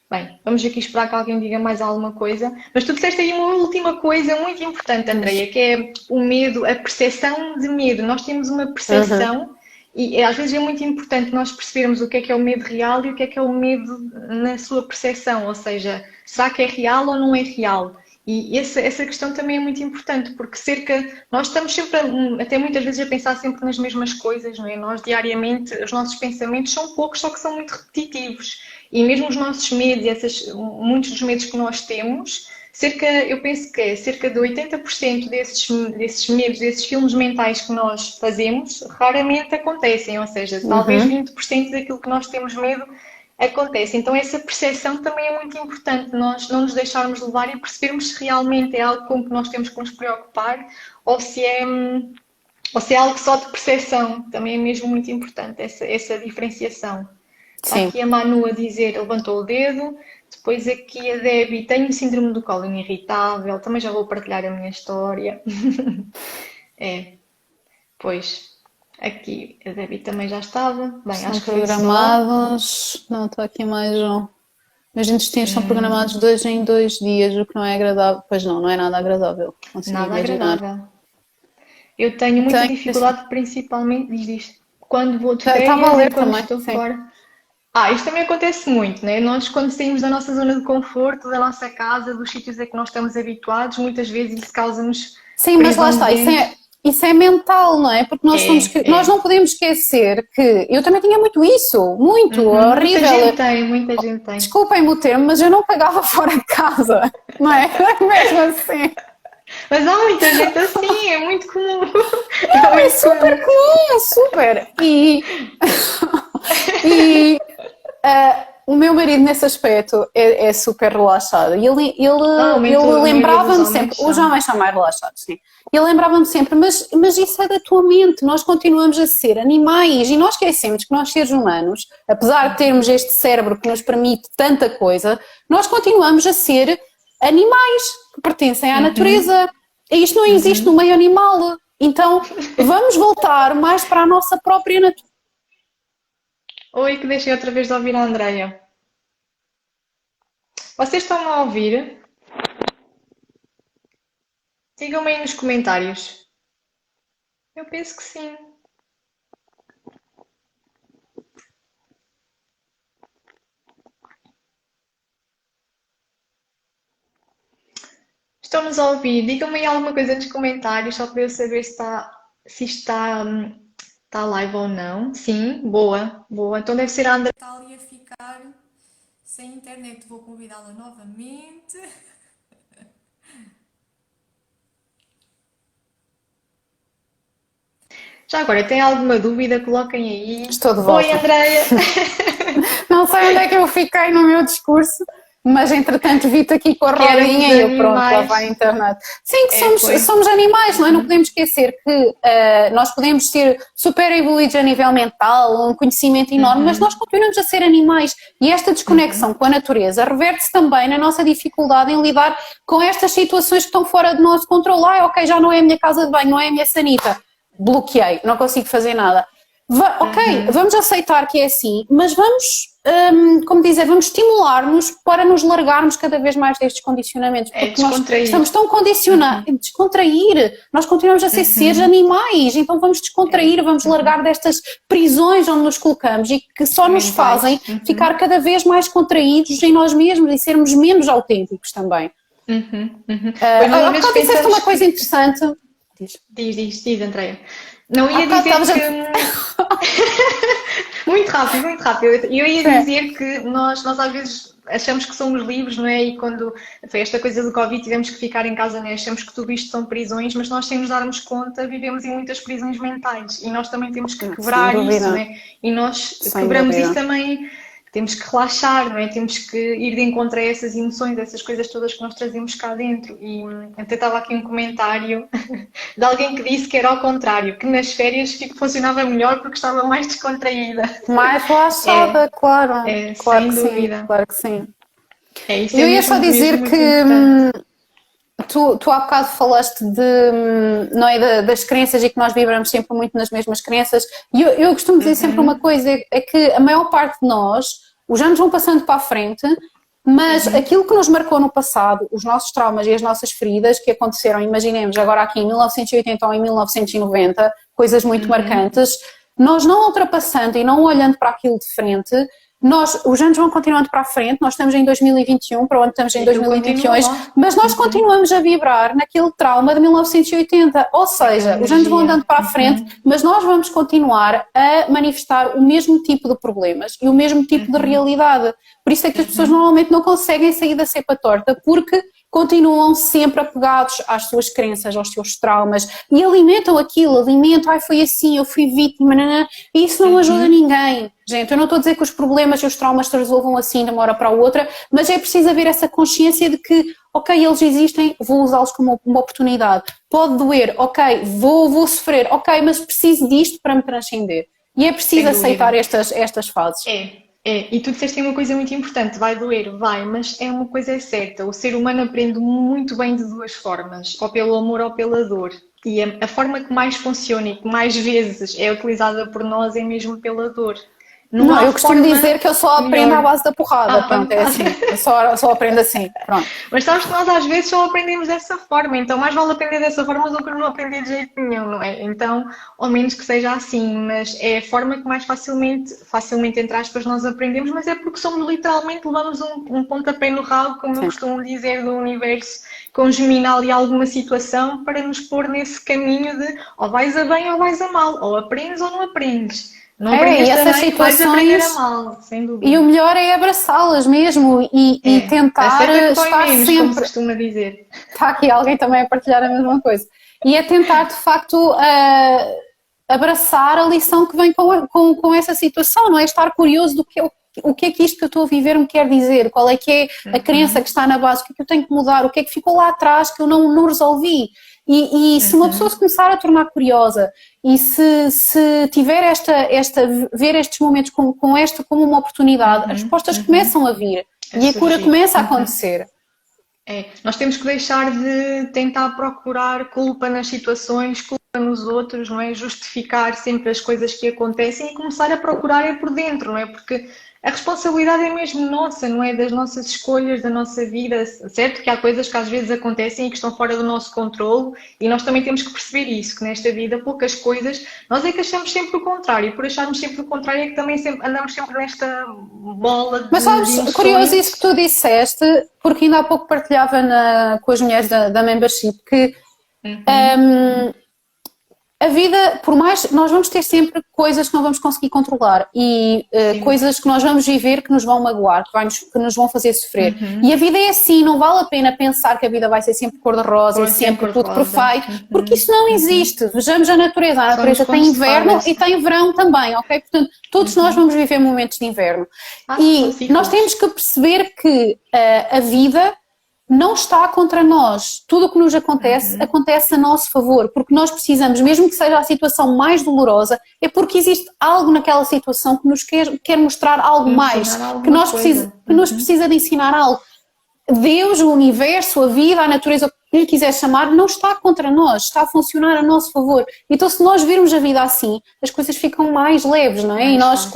Bem, vamos aqui esperar que alguém diga mais alguma coisa. Mas tu disseste aí uma última coisa muito importante, Andreia, que é o medo, a percepção de medo. Nós temos uma Uhum. percepção e às vezes é muito importante nós percebermos o que é o medo real e o que é o medo na sua percepção. Ou seja, será que é real ou não é real? E essa questão também é muito importante, porque nós estamos sempre, até muitas vezes, a pensar sempre nas mesmas coisas, não é? Nós diariamente, os nossos pensamentos são poucos, só que são muito repetitivos. E mesmo os nossos medos, muitos dos medos que nós temos, eu penso que é cerca de 80% desses medos, desses filmes mentais que nós fazemos, raramente acontecem, ou seja, talvez Uhum. 20% daquilo que nós temos medo acontece. Então essa percepção também é muito importante, nós não nos deixarmos levar e percebermos se realmente é algo com que nós temos que nos preocupar ou se é algo só de percepção. Também é mesmo muito importante essa diferenciação. Está Sim. aqui a Manu a dizer, levantou o dedo. Depois aqui a Debbie, tenho síndrome do colo irritável. Também já vou partilhar a minha história. É, pois, aqui a Debbie também já estava. Bem, Estão acho que foi só. programados. Não, está aqui mais um. Meus intestinos são programados 2 em 2 dias, o que não é agradável. Pois não, não é nada agradável. Consigo Nada imaginar. agradável. Eu tenho muita Tenho, dificuldade, principalmente, diz isto, quando vou de estava a férias e ler quando também, estou sim. fora. Isto também acontece muito, né? Nós, quando saímos da nossa zona de conforto, da nossa casa, dos sítios a que nós estamos habituados, muitas vezes isso causa-nos Sim, mas lá prisão de está, ventre. isso é mental, não é? Porque nós É. não podemos esquecer que eu também tinha muito isso, muito Uhum. Muita gente horrível. tem, muita gente tem. Desculpem-me o termo, mas eu não cagava fora de casa, não é? Mesmo assim. Mas há muita gente assim, é muito comum. É Não, é muito super comum. comum, é super. E o meu marido nesse aspecto é super relaxado. E Normalmente ele a maioria dos lembrava-me sempre, homens os são. homens são mais relaxados, sim. Ele lembrava-me sempre, mas isso é da tua mente, nós continuamos a ser animais e nós esquecemos que nós seres humanos, apesar de termos este cérebro que nos permite tanta coisa, nós continuamos a ser animais que pertencem à Uhum, natureza. E isto não existe no uhum. meio animal. Então vamos voltar mais para a nossa própria natureza. Oi, que deixei outra vez de ouvir a Andreia. Vocês estão a ouvir? Digam-me aí nos comentários. Eu penso que sim. Estão-nos a ouvir? Digam-me aí alguma coisa nos comentários, só para eu saber se está live ou não. Sim, boa, boa. Então deve ser a André. Está ali a ficar sem internet. Vou convidá-la novamente. Já agora, tem alguma dúvida? Coloquem aí. Estou de Oi, volta. Andreia! Não sei onde é que eu fiquei no meu discurso, mas entretanto vi-te aqui com a Que éramos rodinha e eu pronto, lá vai a animais. internet. Sim, que É, foi. somos animais, não é? Não podemos esquecer que nós podemos ser super evoluídos a nível mental, um conhecimento enorme, mas nós Uhum, continuamos a ser animais e esta desconexão uhum, com a natureza reverte-se também na nossa dificuldade em lidar com estas situações que estão fora do nosso controle. Ok, já não é a minha casa de banho, não é a minha sanita, bloqueei, não consigo fazer nada. Ok, uhum. vamos aceitar que é assim, mas vamos, como dizer, vamos estimular-nos para nos largarmos cada vez mais destes condicionamentos, É porque nós descontrair. estamos tão condicionados, Uhum, descontrair, nós continuamos a ser seres uhum. animais, então vamos É, descontrair, vamos uhum. largar destas prisões onde nos colocamos e que só nos fazem Mentais. Uhum, ficar cada vez mais contraídos em nós mesmos e sermos menos autênticos também. uhum, uhum. Pois nós Há às vezes bocado disseste pensamos uma coisa que. interessante. Diz. Diz, Andréia. Não Há ia bocado dizer estavas que. a. Muito rápido, muito rápido. Eu ia Sim. dizer que nós às vezes achamos que somos livres, não é? E quando foi esta coisa do Covid, tivemos que ficar em casa, né? Achamos que tudo isto são prisões, mas nós, sem nos darmos conta, vivemos em muitas prisões mentais e nós também temos que Sem quebrar isso, dúvida, né? E nós sem quebramos isso dúvida. também temos que relaxar, não é? Temos que ir de encontro a essas emoções, essas coisas todas que nós trazemos cá dentro. E até estava aqui um comentário de alguém que disse que era ao contrário, que nas férias funcionava melhor porque estava mais descontraída. Mais relaxada, claro. Claro sem que dúvida. sim, claro que sim. Isso Eu é ia só mesmo, dizer mesmo que muito importante. tu há bocado falaste não é, das crenças e que nós vibramos sempre muito nas mesmas crenças. E eu costumo dizer sempre uma coisa, é que a maior parte de nós, os anos vão passando para a frente, mas aquilo que nos marcou no passado, os nossos traumas e as nossas feridas que aconteceram, imaginemos agora aqui em 1980 ou em 1990, coisas muito marcantes, nós não ultrapassando e não olhando para aquilo de frente, os anos vão continuando para a frente, nós estamos em 2021, para onde estamos em 2021, mas nós continuamos a vibrar naquele trauma de 1980, ou seja, os anos vão andando para a frente, mas nós vamos continuar a manifestar o mesmo tipo de problemas e o mesmo tipo de realidade. Por isso é que as pessoas normalmente não conseguem sair da cepa torta, porque continuam sempre apegados às suas crenças, aos seus traumas e alimentam aquilo, foi assim, eu fui vítima, e isso não ajuda ninguém. Gente, eu não estou a dizer que os problemas e os traumas se resolvam assim de uma hora para a outra, mas é preciso haver essa consciência de que, ok, eles existem, vou usá-los como uma oportunidade. Pode doer, ok, vou sofrer, ok, mas preciso disto para me transcender. E é preciso aceitar estas fases. E tu disseste uma coisa muito importante, vai doer, vai, mas uma coisa é certa, o ser humano aprende muito bem de duas formas, ou pelo amor ou pela dor. E a forma que mais funciona e que mais vezes é utilizada por nós é mesmo pela dor. Não, eu costumo dizer que eu só aprendo à base da porrada, pronto, é assim, eu só aprendo assim, pronto. Mas sabes que nós às vezes só aprendemos dessa forma, então mais vale aprender dessa forma do que não aprender de jeito nenhum, não é? Então, ao menos que seja assim, mas é a forma que mais facilmente entre aspas, nós aprendemos, mas é porque somos literalmente, levamos um pontapé no rabo, como eu costumo dizer, do universo congeminar ali alguma situação para nos pôr nesse caminho de ou vais a bem ou vais a mal, ou aprendes ou não aprendes. Não e essas também, situações, a mal, sem dúvida. E o melhor é abraçá-las mesmo e tentar estar menos, sempre. como se costuma dizer. Está aqui alguém também a partilhar a mesma coisa. E é tentar de facto abraçar a lição que vem com essa situação, não é? Estar curioso do que o que é que isto que eu estou a viver me quer dizer, qual é que é a crença que está na base, o que é que eu tenho que mudar, o que é que ficou lá atrás que eu não resolvi. E se uma pessoa se começar a tornar curiosa e se tiver ver estes momentos como uma oportunidade, as respostas começam a vir e a cura começa a acontecer. Nós temos que deixar de tentar procurar culpa nas situações, culpa nos outros, não é? Justificar sempre as coisas que acontecem e começar a procurar por dentro, não é? Porque a responsabilidade é mesmo nossa, não é? Das nossas escolhas, da nossa vida, certo? Que há coisas que às vezes acontecem e que estão fora do nosso controle e nós também temos que perceber isso, que nesta vida poucas coisas, nós é que achamos sempre o contrário e por acharmos sempre o contrário é que também andamos sempre nesta bola de Mas sabes, curioso isso que tu disseste, porque ainda há pouco partilhava com as mulheres da membership que a vida, por mais, nós vamos ter sempre coisas que não vamos conseguir controlar e coisas que nós vamos viver que nos vão magoar, que nos vão fazer sofrer. E a vida é assim, não vale a pena pensar que a vida vai ser sempre cor-de-rosa e sempre tudo perfeito, porque isso não existe. Vejamos a natureza tem inverno e tem verão também, ok? Portanto, todos nós vamos viver momentos de inverno. E nós temos que perceber que a vida não está contra nós. Tudo o que nos acontece, acontece a nosso favor, porque nós precisamos, mesmo que seja a situação mais dolorosa, é porque existe algo naquela situação que nos quer mostrar algo mais, que nos precisa de ensinar algo. Deus, o universo, a vida, a natureza, o que lhe quiser chamar, não está contra nós, está a funcionar a nosso favor. Então, se nós virmos a vida assim, as coisas ficam mais leves, não é? E nós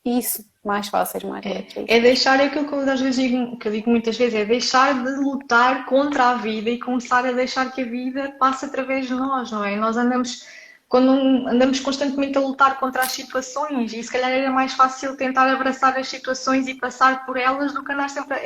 isso. Mais fáceis, mais leves. É deixar aquilo que eu às vezes digo, que eu digo muitas vezes, é deixar de lutar contra a vida e começar a deixar que a vida passe através de nós, não é? Nós andamos constantemente a lutar contra as situações e se calhar era mais fácil tentar abraçar as situações e passar por elas do que andar sempre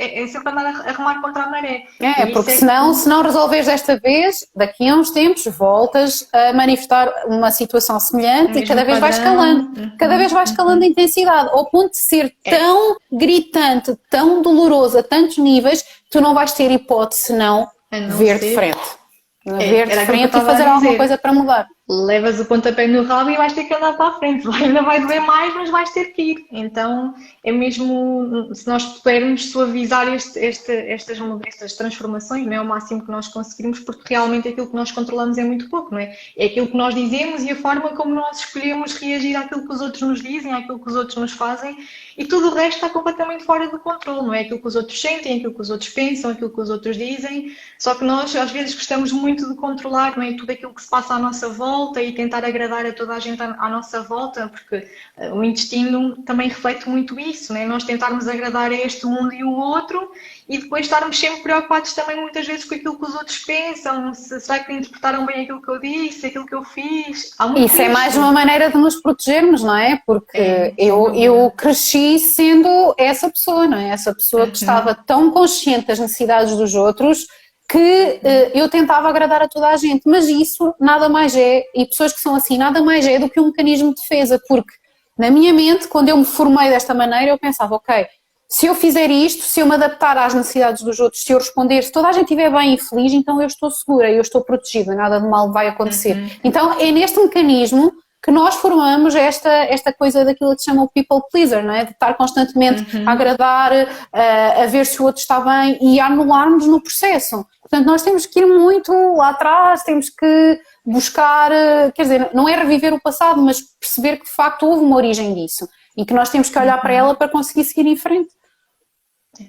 andar a remar contra a maré. Porque se não resolveres desta vez, daqui a uns tempos voltas a manifestar uma situação semelhante e cada vez vais escalando. Cada vez vais escalando a intensidade, ao ponto de ser tão gritante, tão doloroso a tantos níveis, tu não vais ter hipótese senão ver de frente. Ver de frente e fazer alguma coisa para mudar. levas o pontapé no rabo e vais ter que andar para a frente. Ainda vai doer mais, mas vais ter que ir. Então, é mesmo, se nós pudermos suavizar estas transformações, não é o máximo que nós conseguirmos, porque realmente aquilo que nós controlamos é muito pouco, não é? É aquilo que nós dizemos e a forma como nós escolhemos reagir àquilo que os outros nos dizem, àquilo que os outros nos fazem, e tudo o resto está completamente fora do controle, não é? Aquilo que os outros sentem, aquilo que os outros pensam, aquilo que os outros dizem. Só que nós, às vezes, gostamos muito de controlar, não é? Tudo aquilo que se passa à nossa volta e tentar agradar a toda a gente à nossa volta, porque o intestino também reflete muito isso, não é? Nós tentarmos agradar a este mundo e o outro e depois estarmos sempre preocupados também muitas vezes com aquilo que os outros pensam, se será que interpretaram bem aquilo que eu disse, aquilo que eu fiz. Há muito Isso é mais disso. uma maneira de nos protegermos, não é? Porque Sem eu dúvida. cresci sendo essa pessoa, não é? Essa pessoa que estava tão consciente das necessidades dos outros que eu tentava agradar a toda a gente, mas isso nada mais é, e pessoas que são assim, nada mais é do que um mecanismo de defesa, porque na minha mente, quando eu me formei desta maneira, eu pensava, ok, se eu fizer isto, se eu me adaptar às necessidades dos outros, se eu responder, se toda a gente estiver bem e feliz, então eu estou segura, eu estou protegida, nada de mal vai acontecer. Então é neste mecanismo que nós formamos esta coisa daquilo que se chama o people pleaser, não é? De estar constantemente a agradar, a ver se o outro está bem e a anularmos no processo. Portanto, nós temos que ir muito lá atrás, temos que buscar, quer dizer, não é reviver o passado, mas perceber que de facto houve uma origem disso e que nós temos que olhar para ela para conseguir seguir em frente.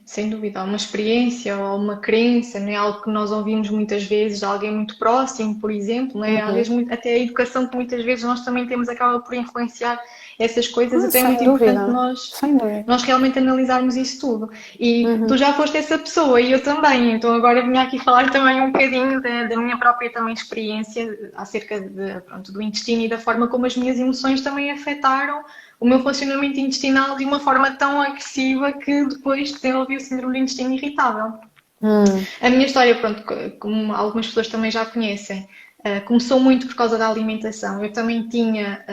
Sem dúvida, há uma experiência ou uma crença, não é algo que nós ouvimos muitas vezes de alguém muito próximo, por exemplo, não é? Às vezes até a educação que muitas vezes nós também temos acaba por influenciar essas coisas, então é Sem muito importante dúvida, nós, sem dúvida. nós realmente analisarmos isso tudo. E tu já foste essa pessoa e eu também, então agora vim aqui falar também um bocadinho da minha própria também experiência acerca pronto, do intestino e da forma como as minhas emoções também afetaram o meu funcionamento intestinal de uma forma tão agressiva que depois desenvolvi o síndrome do intestino irritável. A minha história, pronto, como algumas pessoas também já conhecem, começou muito por causa da alimentação. Eu também tinha,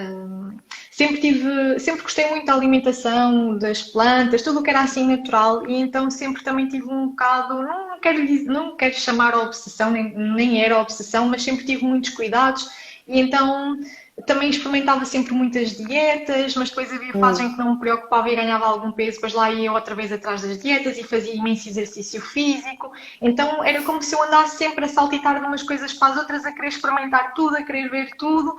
sempre gostei muito da alimentação, das plantas, tudo o que era assim natural, e então sempre também tive um bocado, não quero chamar a obsessão, nem era obsessão, mas sempre tive muitos cuidados, e então também experimentava sempre muitas dietas, mas depois havia fases em que não me preocupava e ganhava algum peso, depois lá ia eu outra vez atrás das dietas e fazia imenso exercício físico. Então era como se eu andasse sempre a saltitar de umas coisas para as outras, a querer experimentar tudo, a querer ver tudo.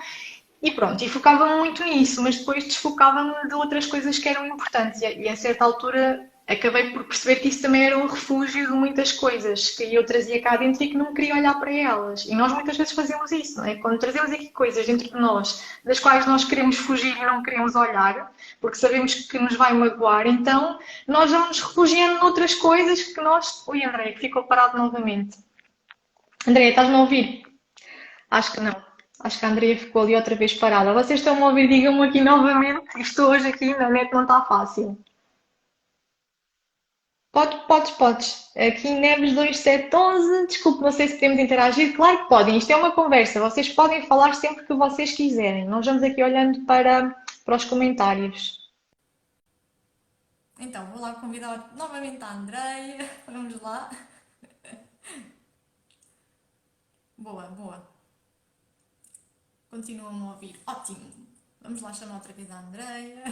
E pronto, e focava-me muito nisso, mas depois desfocava-me de outras coisas que eram importantes. E a certa altura acabei por perceber que isso também era um refúgio de muitas coisas que eu trazia cá dentro e que não queria olhar para elas. E nós muitas vezes fazemos isso, não é? Quando trazemos aqui coisas dentro de nós das quais nós queremos fugir e não queremos olhar, porque sabemos que nos vai magoar, então nós vamos refugiando noutras coisas que nós. Ui, André, que ficou parado novamente. André, estás-me a ouvir? Acho que não. Acho que a Andrea ficou ali outra vez parada. Vocês estão a ouvir? Digam-me aqui novamente. Estou hoje aqui na net, não está fácil. Podes. Aqui Neves 2711. Desculpe, não sei se podemos interagir. Claro que podem. Isto é uma conversa. Vocês podem falar sempre que vocês quiserem. Nós vamos aqui olhando para os comentários. Então, vou lá convidar novamente a Andreia. Vamos lá. Boa, boa. Continuam a ouvir. Ótimo. Vamos lá chamar outra vez a Andreia.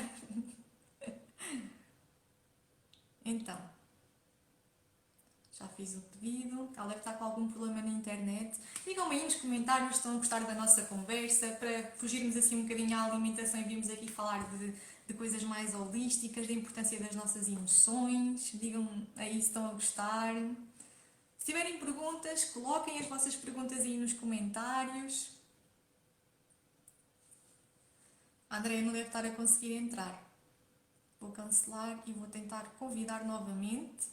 Então, já fiz o pedido. Ela deve estar com algum problema na internet. Digam-me aí nos comentários se estão a gostar da nossa conversa, para fugirmos assim um bocadinho à alimentação e virmos aqui falar de coisas mais holísticas, da importância das nossas emoções. Digam-me aí se estão a gostar. Se tiverem perguntas, coloquem as vossas perguntas aí nos comentários. A Andrea não deve estar a conseguir entrar. Vou cancelar e vou tentar convidar novamente.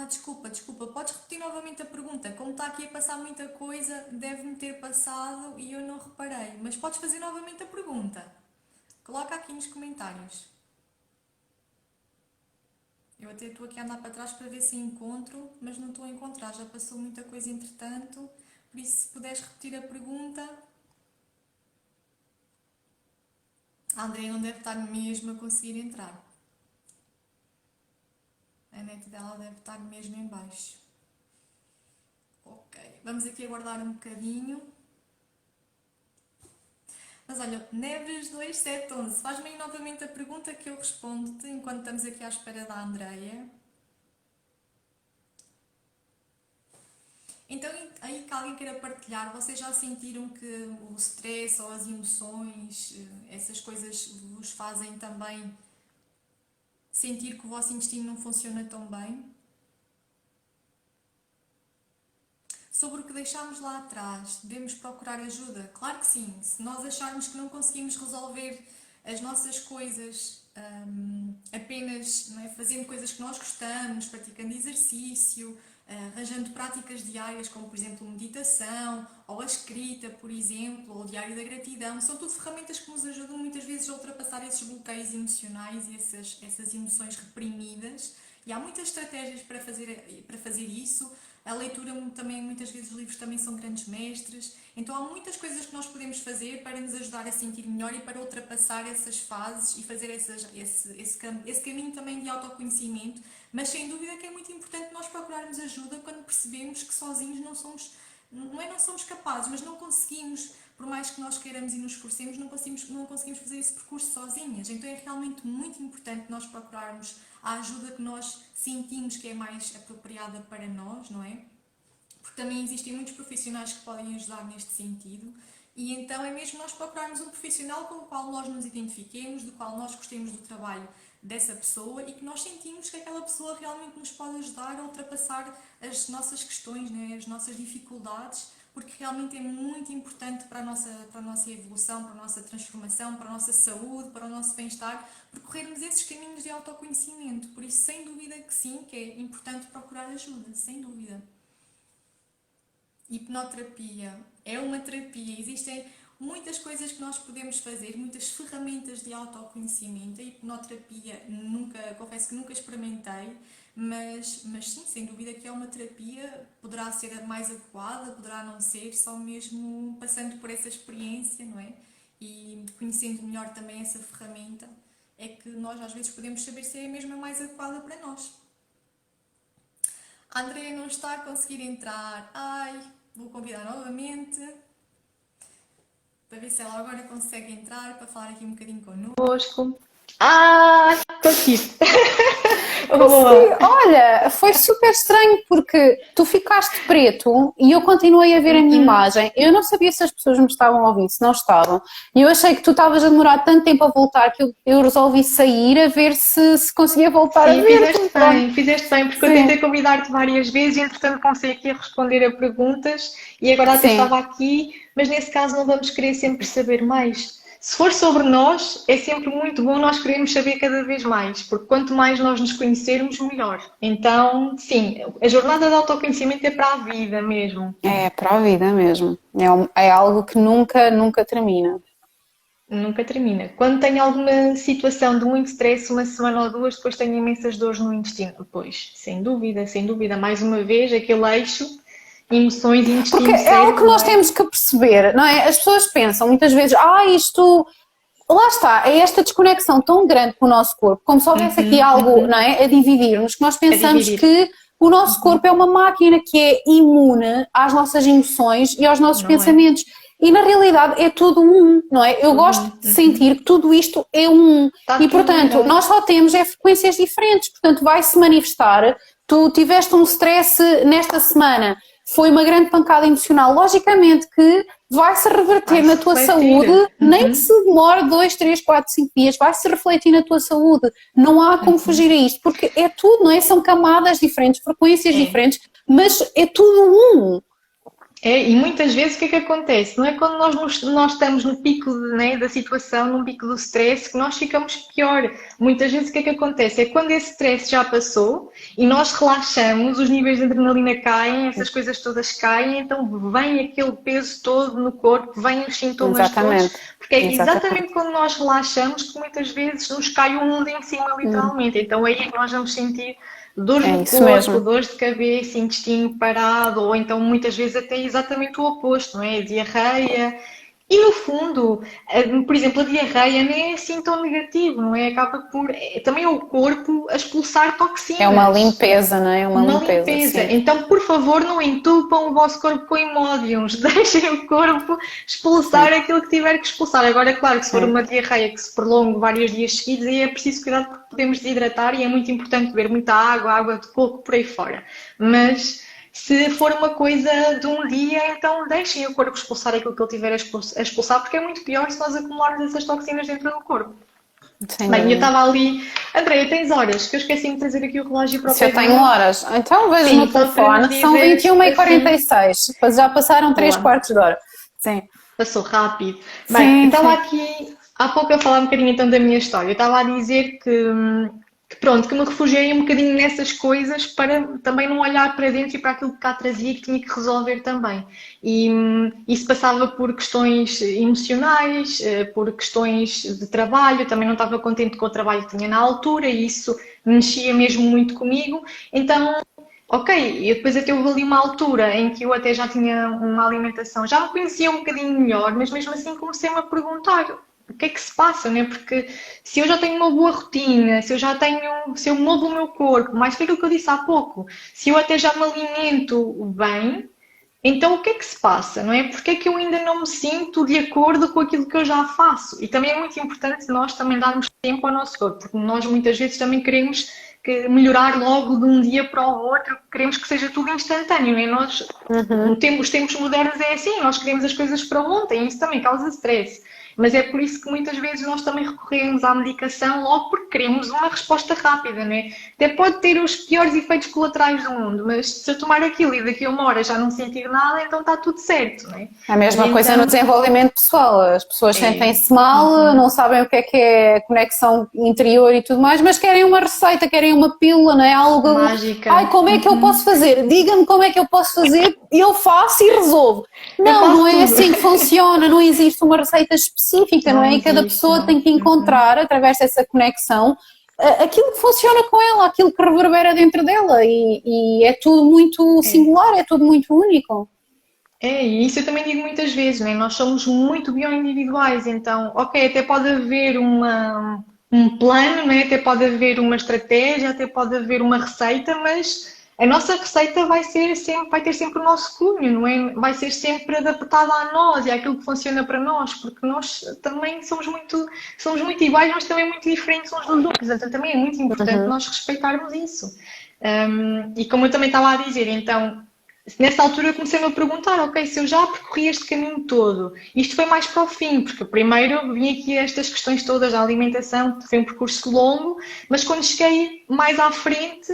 Desculpa. Podes repetir novamente a pergunta? Como está aqui a passar muita coisa, deve-me ter passado e eu não reparei. Mas podes fazer novamente a pergunta. Coloca aqui nos comentários. Eu até estou aqui a andar para trás para ver se encontro, mas não estou a encontrar. Já passou muita coisa entretanto. Por isso, se puderes repetir a pergunta. A Andrea não deve estar mesmo a conseguir entrar. A net dela deve estar mesmo em baixo. Ok, vamos aqui aguardar um bocadinho. Mas olha, Neves2711, faz-me aí novamente a pergunta que eu respondo-te enquanto estamos aqui à espera da Andreia. Então, aí que alguém queira partilhar, vocês já sentiram que o stress ou as emoções, essas coisas vos fazem também sentir que o vosso intestino não funciona tão bem? Sobre o que deixámos lá atrás, devemos procurar ajuda? Claro que sim. Se nós acharmos que não conseguimos resolver as nossas coisas apenas, não é, fazendo coisas que nós gostamos, praticando exercício, arranjando práticas diárias, como por exemplo meditação, ou a escrita, por exemplo, ou o diário da gratidão, são tudo ferramentas que nos ajudam muitas vezes a ultrapassar esses bloqueios emocionais e essas emoções reprimidas. E há muitas estratégias para fazer isso. A leitura também, muitas vezes os livros também são grandes mestres. Então há muitas coisas que nós podemos fazer para nos ajudar a sentir melhor e para ultrapassar essas fases e fazer esse caminho também de autoconhecimento. Mas sem dúvida que é muito importante nós procurarmos ajuda quando percebemos que sozinhos não somos capazes, mas não conseguimos, por mais que nós queiramos e nos esforcemos, não conseguimos fazer esse percurso sozinhas. Então é realmente muito importante nós procurarmos a ajuda que nós sentimos que é mais apropriada para nós, não é? Porque também existem muitos profissionais que podem ajudar neste sentido. E então é mesmo nós procurarmos um profissional com o qual nós nos identifiquemos, do qual nós gostemos do trabalho dessa pessoa e que nós sentimos que aquela pessoa realmente nos pode ajudar a ultrapassar as nossas questões, né? As nossas dificuldades, porque realmente é muito importante para a nossa evolução, para a nossa transformação, para a nossa saúde, para o nosso bem-estar, percorrermos esses caminhos de autoconhecimento. Por isso, sem dúvida que sim, que é importante procurar ajuda, sem dúvida. Hipnoterapia é uma terapia, existem muitas coisas que nós podemos fazer, muitas ferramentas de autoconhecimento. A hipnoterapia, confesso que nunca experimentei, mas sim, sem dúvida que é uma terapia, poderá ser a mais adequada, poderá não ser, só mesmo passando por essa experiência, não é? E conhecendo melhor também essa ferramenta, é que nós às vezes podemos saber se é mesmo a mais adequada para nós. A Andreia não está a conseguir entrar. Ai, vou convidar novamente para ver se ela agora consegue entrar para falar aqui um bocadinho connosco. Estou aqui. Olha, foi super estranho porque tu ficaste preto e eu continuei a ver a minha imagem. Eu não sabia se as pessoas me estavam a ouvir, se não estavam. E eu achei que tu estavas a demorar tanto tempo a voltar que eu resolvi sair a ver se conseguia voltar a ver. Fizeste bem, porque eu tentei convidar-te várias vezes e entretanto comecei aqui a responder a perguntas e agora até estava aqui, mas nesse caso não vamos querer sempre saber mais. Se for sobre nós, é sempre muito bom nós queremos saber cada vez mais, porque quanto mais nós nos conhecermos, melhor. Então, sim, a jornada de autoconhecimento é para a vida mesmo. É para a vida mesmo. É algo que nunca termina. Nunca termina. Quando tenho alguma situação de muito stress, uma semana ou duas, depois tenho imensas dores no intestino. Depois, sem dúvida, mais uma vez, aquele eixo. Emoções e intestino. Porque é algo que nós temos que perceber, não é? As pessoas pensam muitas vezes, isto... Lá está, é esta desconexão tão grande com o nosso corpo, como se houvesse aqui algo, não é? A dividir-nos, que nós pensamos que o nosso corpo é uma máquina que é imune às nossas emoções e aos nossos pensamentos. E na realidade é tudo um, não é? Eu gosto de sentir que tudo isto é um. E portanto, nós só temos frequências diferentes, portanto vai-se manifestar. Tu tiveste um stress nesta semana, foi uma grande pancada emocional, logicamente que vai-se reverter na tua saúde, nem que se demore 2, 3, 4, 5 dias, vai-se refletir na tua saúde. Não há como fugir a isto, porque é tudo, não é? São camadas diferentes, frequências diferentes, mas é tudo um. E muitas vezes o que é que acontece? Não é quando nós estamos no pico da situação, num pico do stress, que nós ficamos pior. Muitas vezes o que é que acontece? É quando esse stress já passou e nós relaxamos, os níveis de adrenalina caem, essas coisas todas caem, então vem aquele peso todo no corpo, vêm os sintomas todos. Porque é exatamente quando nós relaxamos que muitas vezes nos cai o mundo em cima, literalmente. Então aí é que nós vamos sentir dores no corpo, dores de cabeça, intestino parado, ou então muitas vezes até exatamente o oposto, não é? Diarreia. E no fundo, por exemplo, a diarreia não é assim tão negativo, não é? Acaba por. Também é o corpo a expulsar toxinas. É uma limpeza, não é? É uma limpeza, limpeza. sim. Então, por favor, não entupam o vosso corpo com imódios. Deixem o corpo expulsar aquilo que tiver que expulsar. Agora, é claro que se for Sim. uma diarreia que se prolongue vários dias seguidos, aí é preciso cuidar porque podemos desidratar e é muito importante beber muita água, água de coco por aí fora. Mas se for uma coisa de um dia, então deixem o corpo expulsar aquilo que ele tiver a expulsar, porque é muito pior se nós acumularmos essas toxinas dentro do corpo. Sem Bem, eu dúvida. estava ali. Andreia, tens horas? Que eu esqueci-me de trazer aqui o relógio para o Se eu pé de tenho mim. horas, então vejo Sim, no só para telefone, nos são dizeres 21h46, depois já passaram 3 Boa. quartos de hora. Sim. Passou rápido. Bem, eu Sim, estava sim. aqui há pouco a falar um bocadinho então da minha história. Eu estava a dizer que pronto, que me refugiei um bocadinho nessas coisas para também não olhar para dentro e para aquilo que cá trazia e que tinha que resolver também. E isso passava por questões emocionais, por questões de trabalho, também não estava contente com o trabalho que tinha na altura e isso mexia mesmo muito comigo. Então ok, e depois até houve ali uma altura em que eu até já tinha uma alimentação, já me conhecia um bocadinho melhor, mas mesmo assim comecei-me a perguntar o que é que se passa, né? Porque se eu já tenho uma boa rotina, se eu movo o meu corpo, mais foi aquilo que eu disse há pouco, se eu até já me alimento bem, então o que é que se passa, não é? Porque é que eu ainda não me sinto de acordo com aquilo que eu já faço? E também é muito importante nós também darmos tempo ao nosso corpo, porque nós muitas vezes também queremos melhorar logo de um dia para o outro, queremos que seja tudo instantâneo, não é? Nós, os tempos modernos é assim, nós queremos as coisas para ontem, e isso também causa stress. Mas é por isso que muitas vezes nós também recorremos à medicação logo porque queremos uma resposta rápida, não é? Até pode ter os piores efeitos colaterais do mundo, mas se eu tomar aquilo e daqui a uma hora já não sentir nada, então está tudo certo, não é? A mesma E coisa no então, desenvolvimento pessoal. As pessoas é, sentem-se mal, não sabem o que é conexão interior e tudo mais, mas querem uma receita, querem uma pílula, não é? Algo. Ai, mágica. como é que eu posso fazer? Diga-me como é que eu posso fazer e eu faço e resolvo. Eu Não, não faço é tudo. assim que funciona, não existe uma receita específica, não Não é? E cada existe, pessoa não. tem que encontrar, através dessa conexão, aquilo que funciona com ela, aquilo que reverbera dentro dela. E é tudo muito É. singular, é tudo muito único. É, e isso eu também digo muitas vezes, né? Nós somos muito bioindividuais, então, ok, até pode haver um plano, né? Até pode haver uma estratégia, até pode haver uma receita, mas a nossa receita vai ter sempre o nosso cunho, não é? Vai ser sempre adaptada a nós e àquilo que funciona para nós, porque nós também somos muito iguais, mas também muito diferentes uns dos outros, então também é muito importante nós respeitarmos isso. E como eu também estava a dizer, então nessa altura eu comecei-me a perguntar, ok, se eu já percorri este caminho todo, isto foi mais para o fim, porque primeiro vim aqui a estas questões todas da alimentação, foi um percurso longo, mas quando cheguei mais à frente,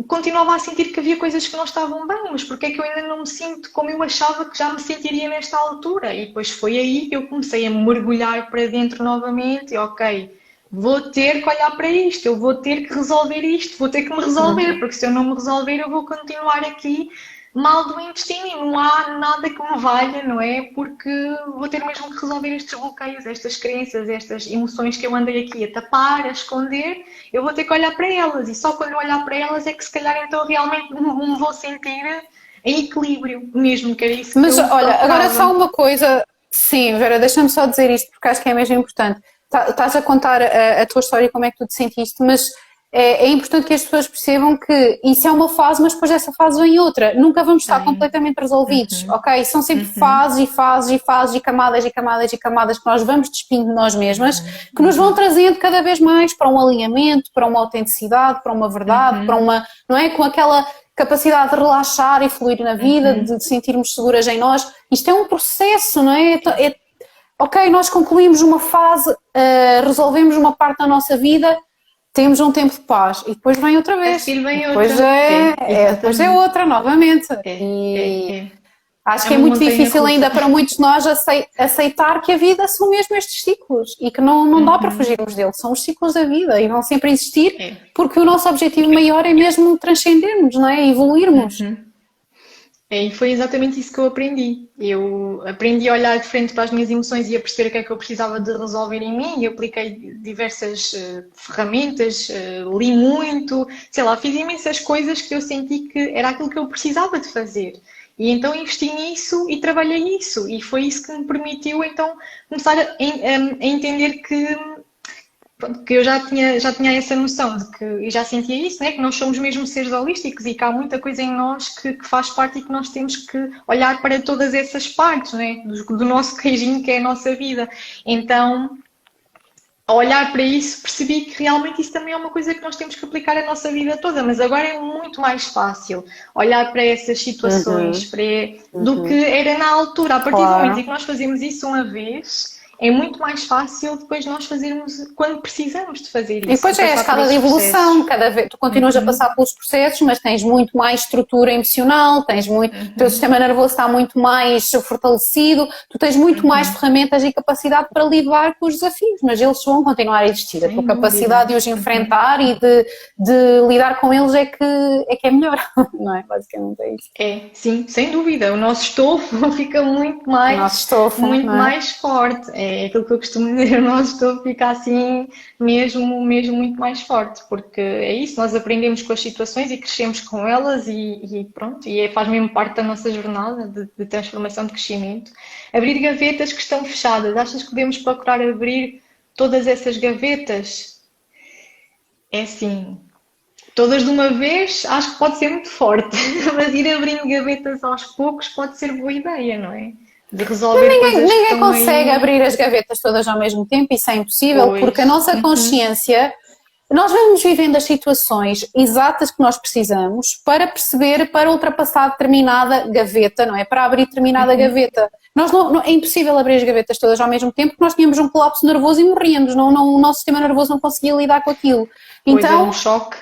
continuava a sentir que havia coisas que não estavam bem, mas porque é que eu ainda não me sinto como eu achava que já me sentiria nesta altura? E depois foi aí que eu comecei a mergulhar para dentro novamente, e ok, vou ter que olhar para isto, eu vou ter que resolver isto, vou ter que me resolver, porque se eu não me resolver eu vou continuar aqui mal do intestino e não há nada que me valha, não é? Porque vou ter mesmo que resolver estes bloqueios, estas crenças, estas emoções que eu andei aqui a tapar, a esconder, eu vou ter que olhar para elas e só quando eu olhar para elas é que se calhar então realmente me vou sentir em equilíbrio mesmo, que era isso que Mas eu olha, agora só procurava. uma coisa, sim, Vera, deixa-me só dizer isto porque acho que é mesmo importante. Estás a contar a tua história e como é que tu te sentiste, mas é importante que as pessoas percebam que isso é uma fase, mas depois dessa fase vem outra. Nunca vamos estar Bem, completamente resolvidos, ok? São sempre fases e fases e fases e camadas e camadas e camadas que nós vamos despindo de nós mesmas, que nos vão trazendo cada vez mais para um alinhamento, para uma autenticidade, para uma verdade, para uma, não é? Com aquela capacidade de relaxar e fluir na vida, de sentirmos seguras em nós. Isto é um processo, não é? Ok, nós concluímos uma fase, resolvemos uma parte da nossa vida, temos um tempo de paz e depois vem outra a vez. seguir vem E depois outra. depois é Exatamente. outra novamente. É, é. Acho É que é uma muito montanha difícil russa. ainda para muitos de nós aceitar que a vida são mesmo estes ciclos e que não dá para fugirmos deles. São os ciclos da vida e vão sempre existir É. porque o nosso objetivo maior é mesmo transcendermos, não é? Evoluirmos. É, e foi exatamente isso que eu aprendi. Eu aprendi a olhar de frente para as minhas emoções e a perceber o que é que eu precisava de resolver em mim e apliquei diversas ferramentas, li muito, sei lá, fiz imensas coisas que eu senti que era aquilo que eu precisava de fazer. E então investi nisso e trabalhei isso. E foi isso que me permitiu então começar a entender pronto, que eu já tinha essa noção de que, e já sentia isso, né? Que nós somos mesmo seres holísticos e que há muita coisa em nós que faz parte e que nós temos que olhar para todas essas partes, né? Do nosso queijinho que é a nossa vida. Então, ao olhar para isso, percebi que realmente isso também é uma coisa que nós temos que aplicar a nossa vida toda, mas agora é muito mais fácil olhar para essas situações do que era na altura. A partir do momento em que nós fazemos isso uma vez, é muito mais fácil depois nós fazermos quando precisamos de fazer isso. E depois é a escala de evolução, cada vez tu continuas a passar pelos processos, mas tens muito mais estrutura emocional, o teu sistema nervoso está muito mais fortalecido, tu tens muito mais ferramentas e capacidade para lidar com os desafios, mas eles vão continuar a existir. A tua capacidade de os enfrentar e de lidar com eles é que é melhor, não é? Basicamente é isso. É, sim, sem dúvida. O nosso estofo fica muito mais forte. É aquilo que eu costumo dizer, o nosso estofo fica assim mesmo muito mais forte, porque é isso, nós aprendemos com as situações e crescemos com elas e pronto, e faz mesmo parte da nossa jornada de transformação, de crescimento. Abrir gavetas que estão fechadas, achas que podemos procurar abrir todas essas gavetas? É assim, todas de uma vez acho que pode ser muito forte, mas ir abrindo gavetas aos poucos pode ser boa ideia, não é? De resolver ninguém consegue abrir as gavetas todas ao mesmo tempo, isso é impossível, porque a nossa consciência, nós vamos vivendo as situações exatas que nós precisamos para perceber, para ultrapassar determinada gaveta, não é? Para abrir determinada gaveta. É impossível abrir as gavetas todas ao mesmo tempo, porque nós tínhamos um colapso nervoso e morríamos, o nosso sistema nervoso não conseguia lidar com aquilo. Então, é um choque.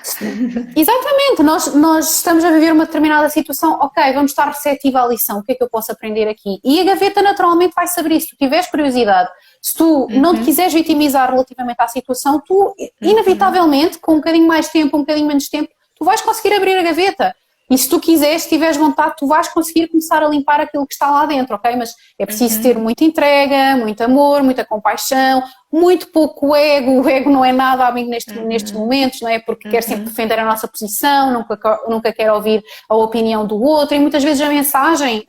Exatamente, nós estamos a viver uma determinada situação, ok, vamos estar receptiva à lição, o que é que eu posso aprender aqui? E a gaveta naturalmente vai saber isso, se tu tiveres curiosidade, se tu não te quiseres vitimizar relativamente à situação, tu inevitavelmente, com um bocadinho mais tempo, um bocadinho menos tempo, tu vais conseguir abrir a gaveta. E se tu quiseres, se tiveres vontade, tu vais conseguir começar a limpar aquilo que está lá dentro, ok? Mas é preciso ter muita entrega, muito amor, muita compaixão, muito pouco ego. O ego não é nada amigo nestes momentos, não é? Porque quer sempre defender a nossa posição, nunca quer ouvir a opinião do outro, e muitas vezes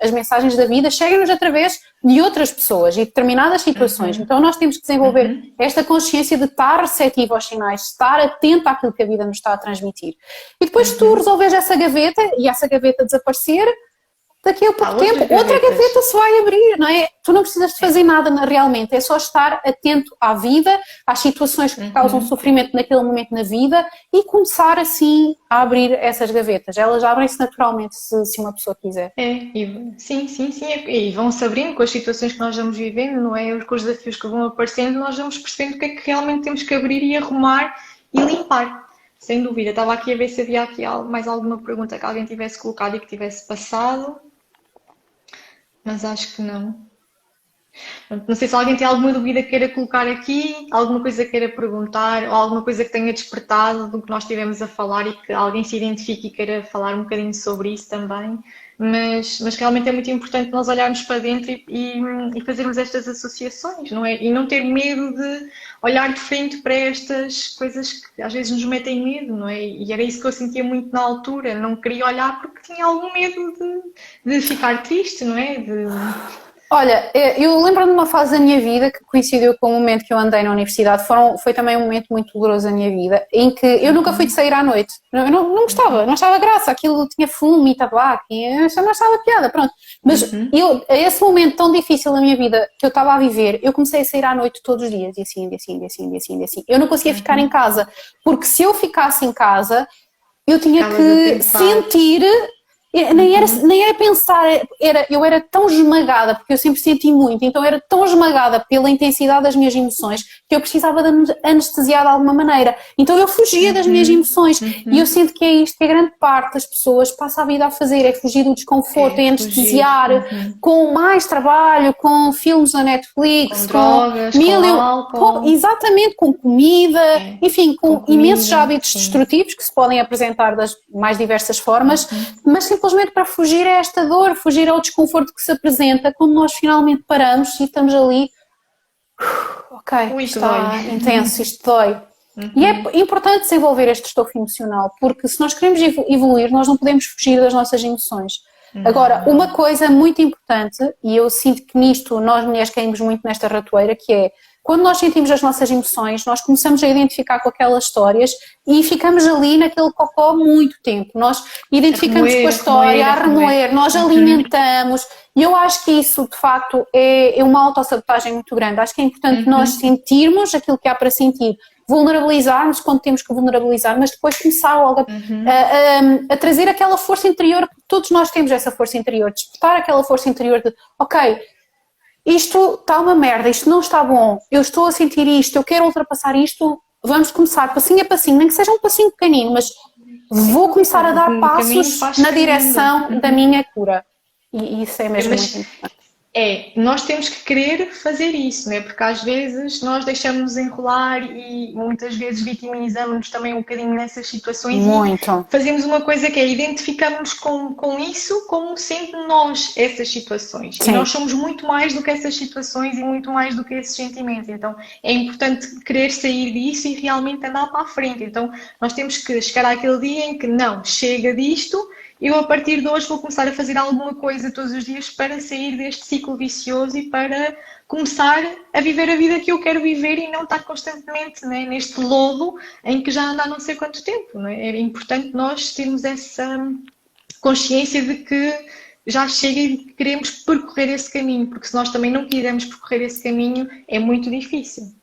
as mensagens da vida chegam-nos através de outras pessoas e determinadas situações. Então nós temos que desenvolver esta consciência de estar receptivo aos sinais, de estar atento àquilo que a vida nos está a transmitir. E depois se tu resolveres essa gaveta e essa gaveta desaparecer, daqui a pouco tempo, outra gaveta se vai abrir, não é? Tu não precisas de fazer nada realmente, é só estar atento à vida, às situações que causam sofrimento naquele momento na vida e começar assim a abrir essas gavetas. Elas abrem-se naturalmente se uma pessoa quiser. Sim, e vão-se abrindo com as situações que nós vamos vivendo, não é? Com os desafios que vão aparecendo, nós vamos percebendo o que é que realmente temos que abrir e arrumar e limpar. Sem dúvida. Estava aqui a ver se havia aqui mais alguma pergunta que alguém tivesse colocado e que tivesse passado. Mas acho que não. Não sei se alguém tem alguma dúvida que queira colocar aqui, alguma coisa que queira perguntar, ou alguma coisa que tenha despertado do que nós estivemos a falar e que alguém se identifique e queira falar um bocadinho sobre isso também. Mas realmente é muito importante nós olharmos para dentro e fazermos estas associações, não é? E não ter medo de olhar de frente para estas coisas que às vezes nos metem medo, não é? E era isso que eu sentia muito na altura, não queria olhar porque tinha algum medo de ficar triste, não é? Olha, eu lembro-me de uma fase da minha vida que coincidiu com o momento que eu andei na universidade, foi também um momento muito doloroso da minha vida, em que eu nunca fui de sair à noite, eu não gostava, não achava graça, aquilo tinha fumo e tabaco, e eu não achava piada, pronto. Mas a esse momento tão difícil da minha vida que eu estava a viver, eu comecei a sair à noite todos os dias, e assim. Eu não conseguia ficar em casa, porque se eu ficasse em casa, eu tinha que sentir... Nem era pensar, eu era tão esmagada, porque eu sempre senti muito, então era tão esmagada pela intensidade das minhas emoções que eu precisava de anestesiar de alguma maneira. Então eu fugia das minhas emoções e eu sinto que é isto que a grande parte das pessoas passa a vida a fazer, é fugir do desconforto, é anestesiar com mais trabalho, com filmes na Netflix, com drogas, com álcool. Exatamente, com comida, enfim, com imensos hábitos destrutivos que se podem apresentar das mais diversas formas, mas simplesmente para fugir a esta dor, fugir ao desconforto que se apresenta quando nós finalmente paramos e estamos ali, ok, isto está intenso, isto dói. E é importante desenvolver este estofo emocional, porque se nós queremos evoluir, nós não podemos fugir das nossas emoções. Agora, uma coisa muito importante, e eu sinto que nisto nós mulheres caímos muito nesta ratoeira, que é, quando nós sentimos as nossas emoções, nós começamos a identificar com aquelas histórias e ficamos ali naquele cocó muito tempo. Nós identificamos com a história, a remoer, nós alimentamos, e eu acho que isso, de facto, é uma autossabotagem muito grande. Acho que é importante nós sentirmos aquilo que há para sentir, vulnerabilizarmos quando temos que vulnerabilizar, mas depois começar logo a trazer aquela força interior, porque todos nós temos essa força interior, despertar aquela força interior de, ok, isto está uma merda, isto não está bom, eu estou a sentir isto, eu quero ultrapassar isto, vamos começar passinho a passinho, nem que seja um passinho pequenino, mas vou começar a dar passos na direção da minha cura. E isso é mesmo muito importante. Nós temos que querer fazer isso, né? Porque às vezes nós deixamos enrolar e muitas vezes vitimizamos-nos também um bocadinho nessas situações. Muito. E fazemos uma coisa que é identificarmos com isso como sendo nós essas situações. Sim. E nós somos muito mais do que essas situações e muito mais do que esses sentimentos. Então é importante querer sair disso e realmente andar para a frente. Então nós temos que chegar àquele dia em que não, chega disto. Eu, a partir de hoje, vou começar a fazer alguma coisa todos os dias para sair deste ciclo vicioso e para começar a viver a vida que eu quero viver e não estar constantemente, né, neste lodo em que já anda há não sei quanto tempo. Não é? É importante nós termos essa consciência de que já chega e queremos percorrer esse caminho, porque se nós também não quisermos percorrer esse caminho, é muito difícil,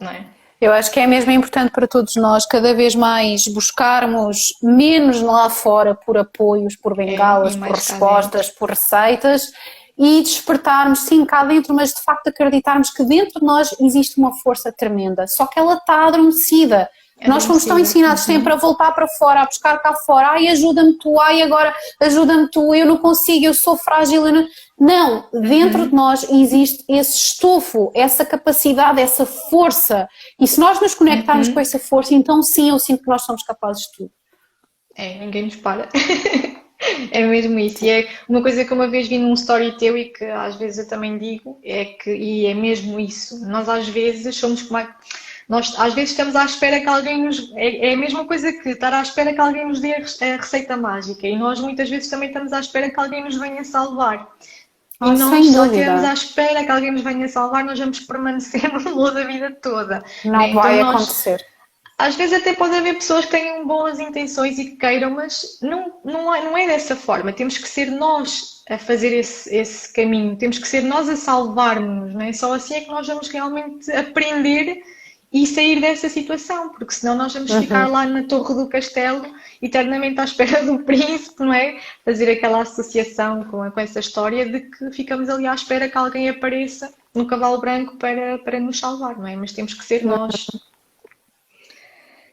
não é? Eu acho que é mesmo importante para todos nós cada vez mais buscarmos menos lá fora por apoios, por bengalas, por respostas, por receitas e despertarmos, sim, cá dentro, mas de facto acreditarmos que dentro de nós existe uma força tremenda, só que ela está adormecida. Nós fomos tão ensinados sempre a voltar para fora, a buscar cá fora, ai ajuda-me tu, ai agora ajuda-me tu, eu não consigo, eu sou frágil, eu não... Não, dentro de nós existe esse estofo, essa capacidade, essa força, e se nós nos conectarmos com essa força, então sim, eu sinto que nós somos capazes de tudo. Ninguém nos para. É mesmo isso, e é uma coisa que uma vez vi num story teu e que às vezes eu também digo, e é mesmo isso, nós às vezes somos como nós às vezes estamos à espera que alguém nos... É a mesma coisa que estar à espera que alguém nos dê a receita mágica, e nós muitas vezes também estamos à espera que alguém nos venha salvar. E nós só estivermos à espera que alguém nos venha salvar, nós vamos permanecer no lodo a vida toda. Não vai acontecer. Às vezes até pode haver pessoas que tenham boas intenções e que queiram, mas não é dessa forma. Temos que ser nós a fazer esse caminho, temos que ser nós a salvarmos, não é? Só assim é que nós vamos realmente aprender e sair dessa situação, porque senão nós vamos ficar lá na torre do castelo, eternamente à espera do príncipe, não é? Fazer aquela associação com essa história de que ficamos ali à espera que alguém apareça no cavalo branco para nos salvar, não é? Mas temos que ser nós.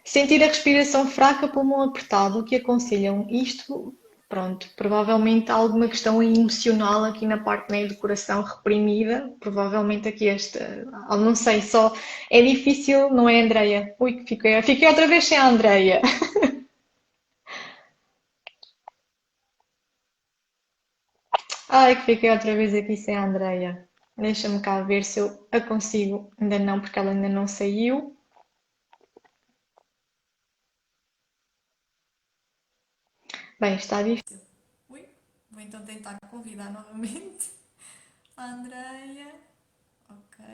Sentir a respiração fraca, pulmão apertado, o que aconselham? Isto, pronto, provavelmente há alguma questão emocional aqui na parte, né, do coração reprimida, provavelmente aqui não sei, só é difícil, não é, Andreia? Ui, fiquei outra vez sem a Andreia. Ai, que fiquei outra vez aqui sem a Andreia. Deixa-me cá ver se eu a consigo. Ainda não, porque ela ainda não saiu. Bem, está difícil. Ui, vou então tentar convidar novamente a Andreia. Ok.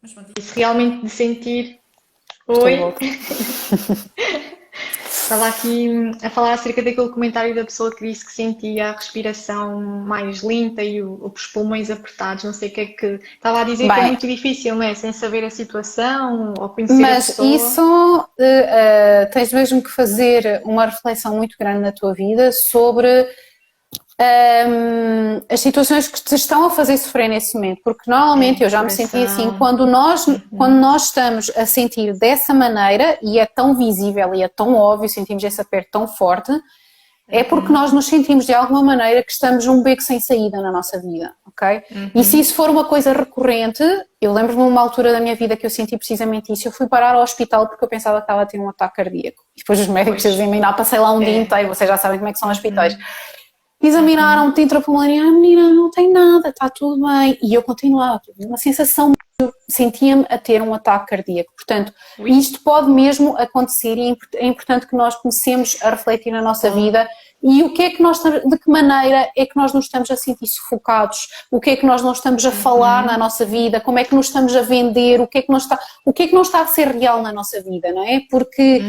Mas pronto. Isso realmente de sentir... Oi. Estava aqui a falar acerca daquele comentário da pessoa que disse que sentia a respiração mais lenta e os pulmões apertados. Não sei o que é que... Estava a dizer que é muito difícil, não é? Sem saber a situação ou conhecer a pessoa. Mas isso tens mesmo que fazer uma reflexão muito grande na tua vida sobre as situações que te estão a fazer sofrer nesse momento, porque normalmente eu já me senti assim, quando nós estamos a sentir dessa maneira e é tão visível e é tão óbvio, sentimos esse aperto tão forte, é porque nós nos sentimos de alguma maneira que estamos num beco sem saída na nossa vida, ok? E se isso for uma coisa recorrente, eu lembro-me de uma altura da minha vida que eu senti precisamente isso, eu fui parar ao hospital porque eu pensava que estava a ter um ataque cardíaco, e depois os médicos diziam-me, passei lá um dia inteiro, vocês já sabem como é que são os hospitais. Examinaram-me de intrapulmonar e a menina não tem nada, está tudo bem. E eu continuava, uma sensação sentia-me a ter um ataque cardíaco. Portanto, isto pode mesmo acontecer e é importante que nós comecemos a refletir na nossa vida e o que é que nós, de que maneira é que nós nos estamos a sentir sufocados, o que é que nós não estamos a falar na nossa vida, como é que nos estamos a vender, o que é que não está a ser real na nossa vida, não é? Porque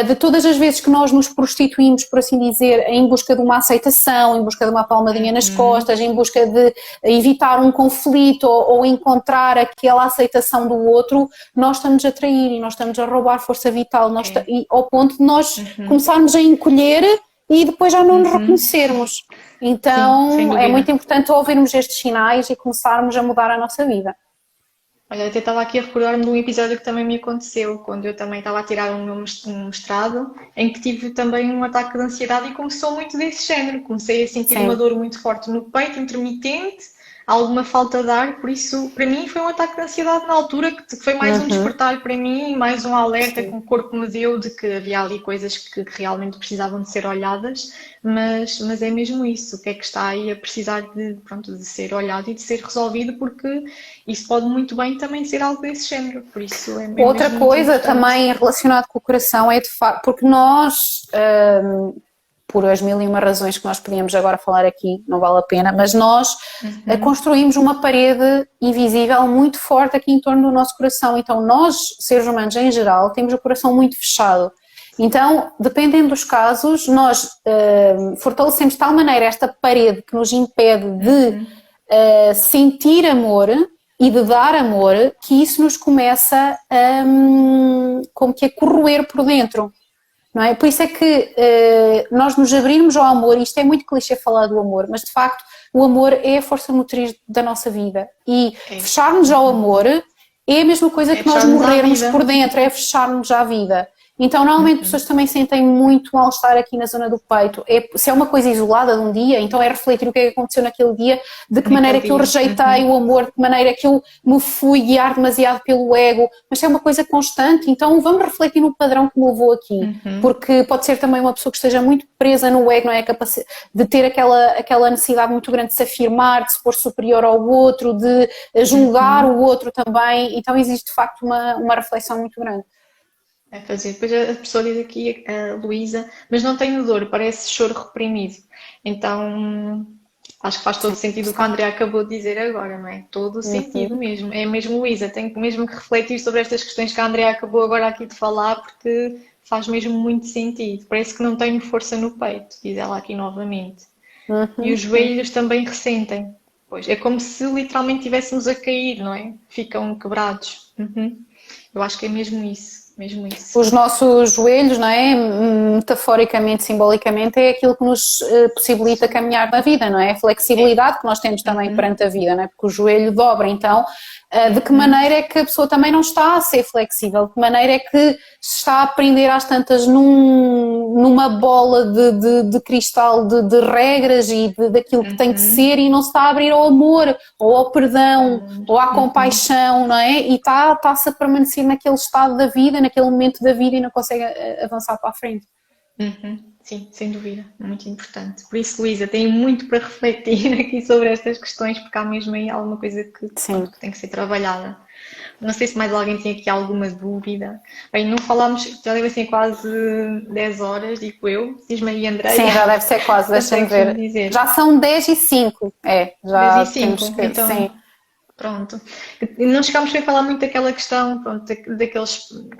de todas as vezes que nós nos prostituímos, por assim dizer, em busca de uma aceitação, em busca de uma palmadinha nas costas, em busca de evitar um conflito ou encontrar aquela aceitação do outro, nós estamos a trair e nós estamos a roubar força vital, e ao ponto de nós começarmos a encolher e depois já não nos reconhecermos. Então é muito importante ouvirmos estes sinais e começarmos a mudar a nossa vida. Olha, até estava aqui a recordar-me de um episódio que também me aconteceu, quando eu também estava a tirar o meu mestrado, em que tive também um ataque de ansiedade e começou muito desse género. Comecei a sentir uma dor muito forte no peito, intermitente, alguma falta de ar, por isso, para mim, foi um ataque de ansiedade na altura, que foi mais um despertar para mim, mais um alerta que o corpo me deu de que havia ali coisas que realmente precisavam de ser olhadas, mas é mesmo isso, o que é que está aí a precisar de ser olhado e de ser resolvido, porque isso pode muito bem também ser algo desse género, por isso é mesmo. Outra coisa também relacionada com o coração é de facto, porque nós... por as mil e uma razões que nós podíamos agora falar aqui, não vale a pena, mas nós construímos uma parede invisível muito forte aqui em torno do nosso coração. Então nós, seres humanos em geral, temos o coração muito fechado. Então, dependendo dos casos, nós fortalecemos de tal maneira esta parede que nos impede de sentir amor e de dar amor, que isso nos começa como que a corroer por dentro. Não é? Por isso é que nós nos abrirmos ao amor, isto é muito clichê falar do amor, mas de facto o amor é a força motriz da nossa vida e fecharmos ao amor é a mesma coisa que nós morrermos por dentro, é fecharmos à vida. Então normalmente as pessoas também sentem muito mal-estar aqui na zona do peito, se é uma coisa isolada de um dia, então é refletir o que é que aconteceu naquele dia, de que maneira que eu rejeitei o amor, de que maneira que eu me fui guiar demasiado pelo ego, mas se é uma coisa constante, então vamos refletir no padrão que me levou aqui, porque pode ser também uma pessoa que esteja muito presa no ego, não é? De ter aquela necessidade muito grande de se afirmar, de se pôr superior ao outro, de julgar o outro também, então existe de facto uma reflexão muito grande. É fazer. Depois a pessoa diz aqui, a Luísa, mas não tenho dor, parece choro reprimido. Então, acho que faz todo sentido o que a Andrea acabou de dizer agora, não é? Todo o sentido mesmo. É mesmo, Luísa, tenho mesmo que refletir sobre estas questões que a Andrea acabou agora aqui de falar, porque faz mesmo muito sentido. Parece que não tenho força no peito, diz ela aqui novamente. E os joelhos também ressentem. Pois, é como se literalmente estivéssemos a cair, não é? Ficam quebrados. Eu acho que é mesmo isso. Mesmo isso. Os nossos joelhos, não é? Metaforicamente, simbolicamente, é aquilo que nos possibilita caminhar na vida, não é? A flexibilidade que nós temos também perante a vida, não é? Porque o joelho dobra, então, de que maneira é que a pessoa também não está a ser flexível? De que maneira é que se está a prender às tantas numa bola de cristal de regras e daquilo que tem que ser e não se está a abrir ao amor, ou ao perdão, ou à compaixão, não é? E está-se a permanecer naquele estado da vida, naquele momento da vida e não consegue avançar para a frente. Sim, sem dúvida, muito importante. Por isso, Luísa, tenho muito para refletir aqui sobre estas questões, porque há mesmo aí alguma coisa que tem que ser trabalhada. Não sei se mais alguém tem aqui alguma dúvida. Bem, não falámos, já deve ser quase 10 horas, digo eu. Diz-me aí, Andréia. Sim, já deve ser quase, deixa-me ver. Dizer. Já são 10h05, já 10h05, então... Sim. Pronto. Não chegámos a falar muito daquela questão, pronto,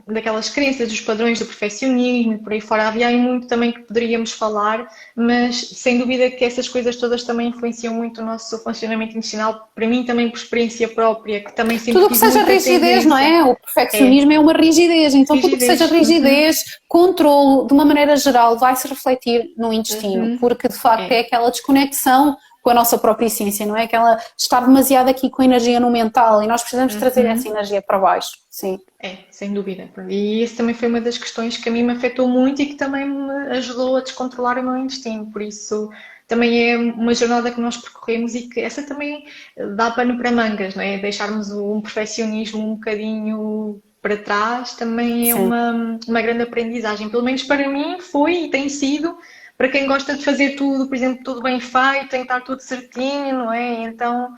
daquelas crenças, dos padrões do perfeccionismo e por aí fora. Havia aí muito também que poderíamos falar, mas sem dúvida que essas coisas todas também influenciam muito o nosso funcionamento emocional. Para mim também por experiência própria, que também sempre tudo o que seja rigidez, não é? O perfeccionismo é uma rigidez, então tudo o que seja rigidez, controlo, de uma maneira geral, vai se refletir no intestino, porque de facto é aquela desconexão com a nossa própria essência, não é? Aquela estar demasiado aqui com a energia no mental e nós precisamos trazer essa energia para baixo, sim. É, sem dúvida. E isso também foi uma das questões que a mim me afetou muito e que também me ajudou a descontrolar o meu intestino, por isso também é uma jornada que nós percorremos e que essa também dá pano para mangas, não é? Deixarmos um perfeccionismo um bocadinho para trás também é uma grande aprendizagem, pelo menos para mim foi e tem sido. Para quem gosta de fazer tudo, por exemplo, tudo bem feito, tem que estar tudo certinho, não é? Então,